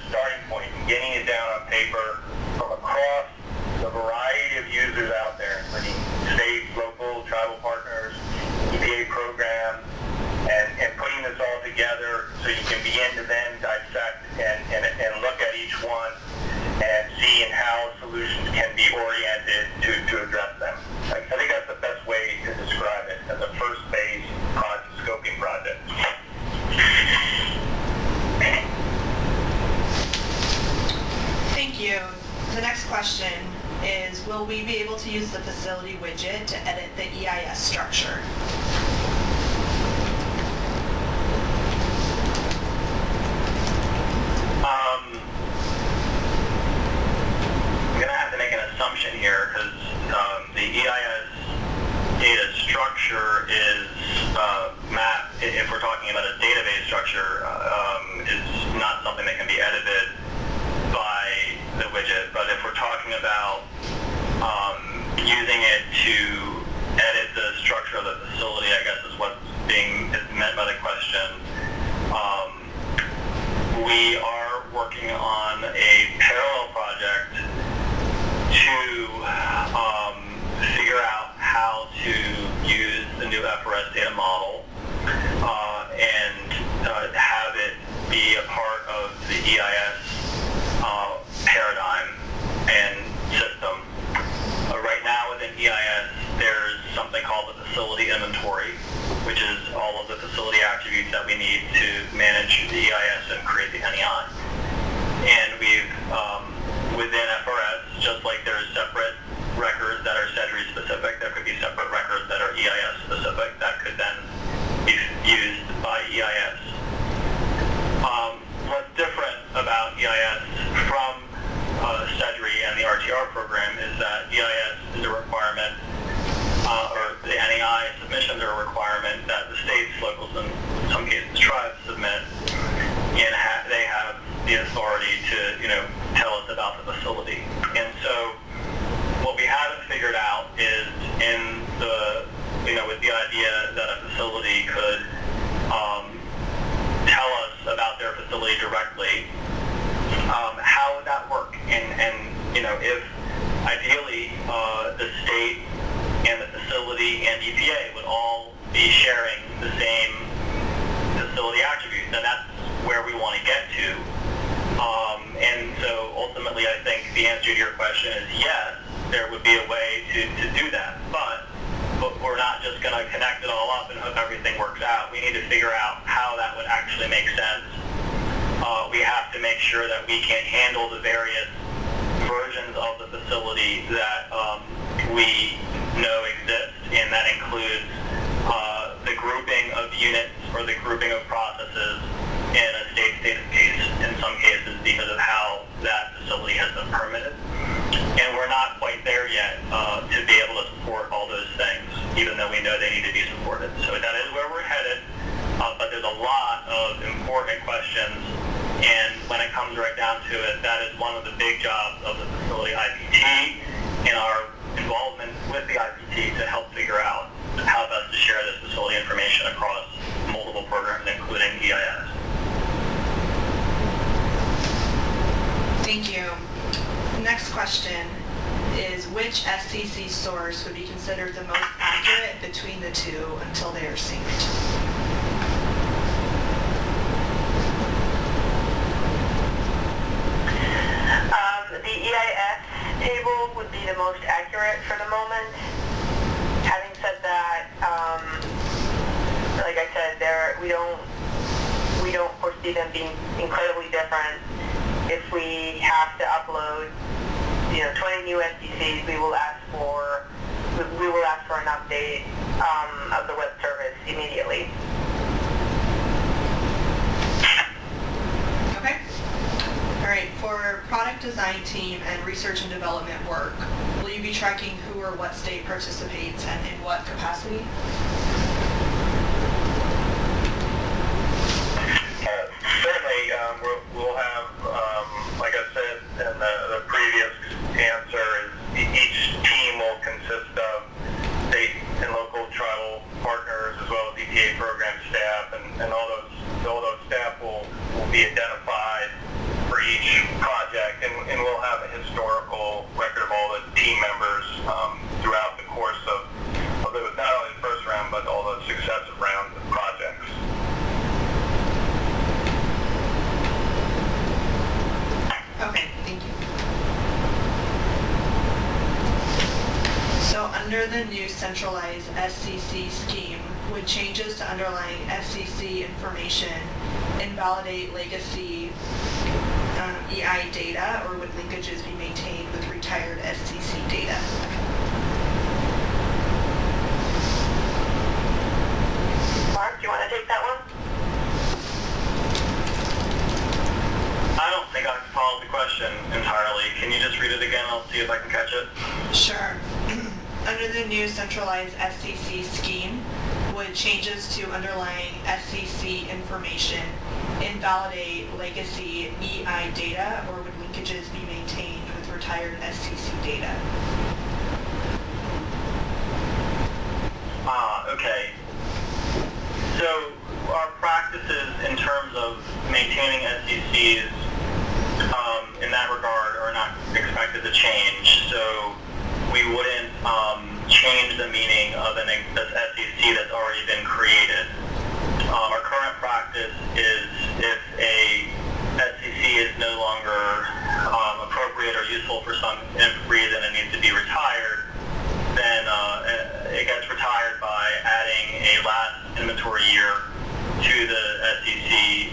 [SPEAKER 2] will we be able to use the facility widget to edit the EIS structure?
[SPEAKER 1] I'm going to have to make an assumption here because the EIS data structure is mapped, if we're talking about a database structure, is not something that can be edited by the widget. But if we're talking about using it to edit the structure of the facility, I guess is what's is meant by the question. We are working on a parallel project to figure out how to use the new FRS data model and have it be a part of the EIS paradigm and system. Right now within EIS, there's something called the facility inventory, which is all of the facility attributes that we need to manage the EIS and create the NEI. And we've, within FRS, just like there's separate records that are SEDRI specific, there could be separate records that are EIS specific that could then be used by EIS. What's different about EIS from SEDRI and the RTR program is that EIS is a requirement, or the NEI submissions are a requirement that the states, locals, and in some cases tribes submit, and they have the authority to, tell us about the facility. And so what we haven't figured out is in the, with the idea that a facility could tell us about their facility directly, how would that work? And if ideally the state and the facility and EPA would all be sharing the same facility attributes, and that's where we want to get to. And so ultimately I think the answer to your question is yes, there would be a way to do that, but we're not just going to connect it all up and hope everything works out. We need to figure out how that would actually make sense. We have to make sure that we can handle the various versions of the facility that we know exist, and that includes the grouping of units or the grouping of processes in a state case, in some cases because of how that facility has been permitted. And we're not quite there yet to be able to support all those things, even though we know they need to be supported. So that is where we're headed, but there's a lot of important questions, and when it comes right down to it, that is one of the big jobs of the facility IPT and our involvement with the IPT to help figure out how best to share this facility information across multiple programs, including EIS.
[SPEAKER 2] Thank you. Next question is, which SCC source would be considered the most accurate between the two until they are synced?
[SPEAKER 4] The EIS table would be the most accurate for the moment. Having said that, like I said, we don't foresee them being incredibly different. If we have to upload, 20 new SDCs, we will ask for an update of the web service immediately.
[SPEAKER 2] Okay. All right. For product design team and research and development work, will you be tracking who or what state participates and in what capacity?
[SPEAKER 3] Certainly, we'll have, like I said in the previous answer, is each team will consist of state and local tribal partners as well as EPA program staff, and all those staff will be identified for each project, and we'll have a historical record of all the team members throughout the course of not only the first round but all the successive rounds of projects.
[SPEAKER 2] Okay, thank you. So under the new centralized SCC scheme, would changes to underlying SCC information invalidate legacy EI data, or would linkages be maintained with retention retired SCC data.
[SPEAKER 4] Mark, do you want to take that one?
[SPEAKER 1] I don't think I followed the question entirely. Can you just read it again? I'll see if I can catch it.
[SPEAKER 2] Sure. Under the new centralized SCC scheme, would changes to underlying SCC information invalidate legacy EI data, or would linkages be maintained with retired SCC data?
[SPEAKER 1] Okay. So our practices in terms of maintaining SCCs in that regard are not expected to change. So we wouldn't change the meaning of an SCC that's already been created. Our current practice is if a SCC is no longer appropriate or useful for some reason and needs to be retired, then it gets retired by adding a last inventory year to the SCC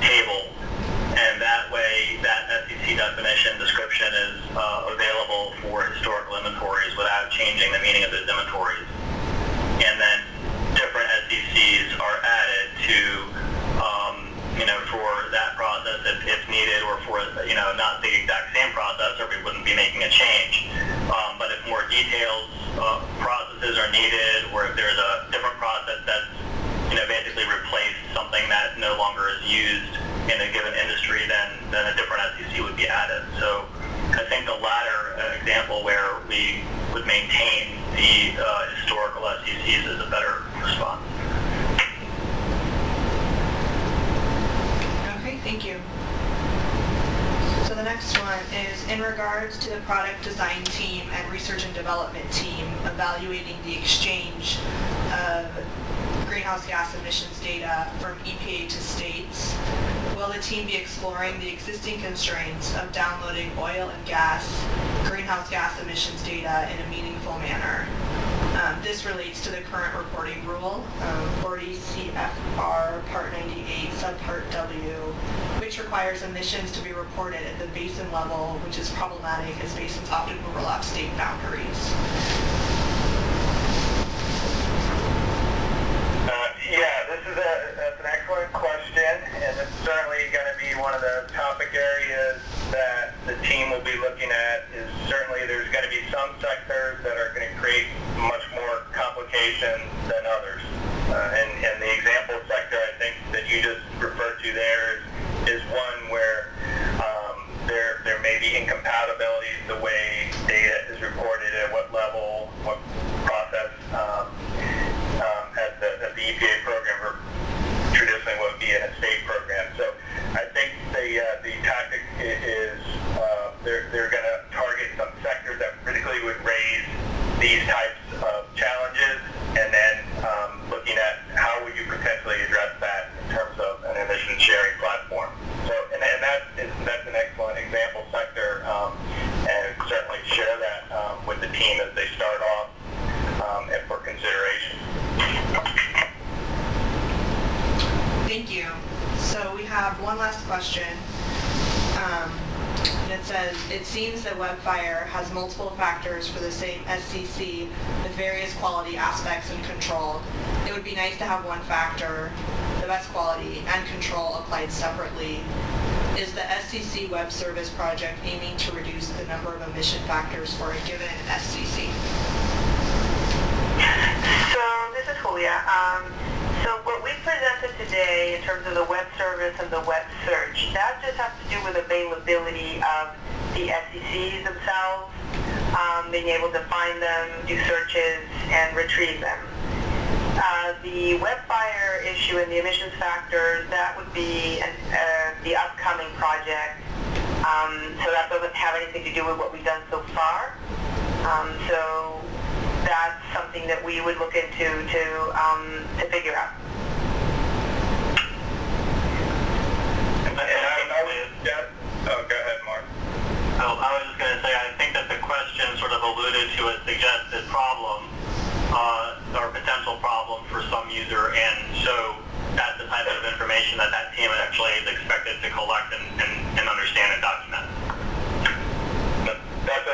[SPEAKER 1] table, and that way that SCC definition description is available for historical inventories without changing the meaning of those inventories. And then different SCCs are added to, for that process if needed, or for, not the exact same process, or we wouldn't be making a change. But if more detailed processes are needed, or if there's a different process that's, basically replaced something that no longer is used in a given industry, then a different SCC would be added. So I think the latter example where we would maintain the historical SCCs is a better response.
[SPEAKER 2] Okay, thank you. So the next one is in regards to the product design team and research and development team evaluating the exchange of greenhouse gas emissions data from EPA to states. Will the team be exploring the existing constraints of downloading oil and gas greenhouse gas emissions data in a meaningful manner? This relates to the current reporting rule, 40 CFR Part 98 Subpart W, which requires emissions to be reported at the basin level, which is problematic as basins often overlap state boundaries.
[SPEAKER 3] That's an excellent question, and it's certainly going to be one of the topic areas that the team will be looking at. Is certainly there's going to be some sectors that are going to create much more complications than others. And the example sector I think that you just referred to there is one where there may be incompatibilities the way data is reported, at what level, what process at the EPA program, or traditionally what would be in a state program. So I think the tactic is they're going to target some sectors that particularly would raise these types of challenges, and then looking at how would you potentially address that in terms of an emission sharing platform. So and that's an excellent example sector, and certainly share that with the team as they start off and for consideration.
[SPEAKER 2] Thank you. So we have one last question. And it says, it seems that WebFire has multiple factors for the same SCC with various quality aspects and control. It would be nice to have one factor, the best quality, and control applied separately. Is the SCC web service project aiming to reduce the number of emission factors for a given SCC?
[SPEAKER 4] So this is Julia. So what we presented today in terms of the web service and the web search, that just has to do with availability of the SCCs themselves, being able to find them, do searches, and retrieve them. The WebFire issue and the emissions factors, that would be the upcoming project. So that doesn't have anything to do with what we've done so far. So that's something that we would look into to figure out.
[SPEAKER 3] Go ahead, Mark.
[SPEAKER 1] Oh, I was just going to say, I think that the question sort of alluded to a suggested problem, or potential problem for some user, and so that's the type of information that team actually is expected to collect and understand and document.
[SPEAKER 3] That's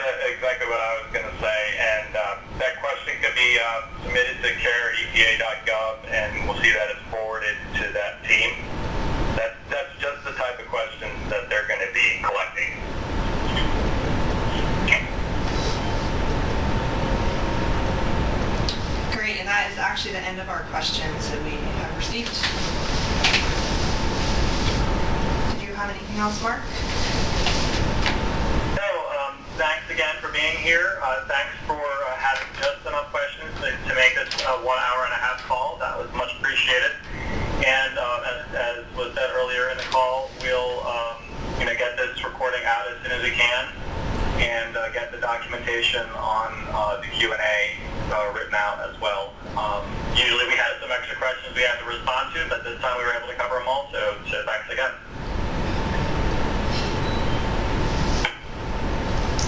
[SPEAKER 2] that we have received. Did you have anything else, Mark?
[SPEAKER 1] No, thanks again for being here. Thanks for having just enough questions to make this a 1 hour and a half call. That was much appreciated. And as was said earlier in the call, we'll get this recording out as soon as we can and get the documentation on the Q&A written out as well. Usually we had some extra questions we had to respond to, but this time we were able to cover them all, so thanks again.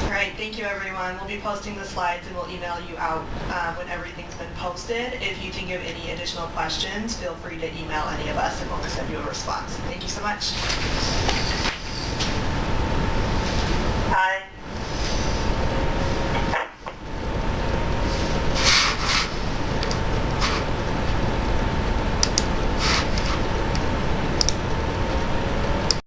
[SPEAKER 2] All right, thank you everyone. We'll be posting the slides and we'll email you out when everything's been posted. If you think of any additional questions, feel free to email any of us and we'll send you a response. Thank you so much.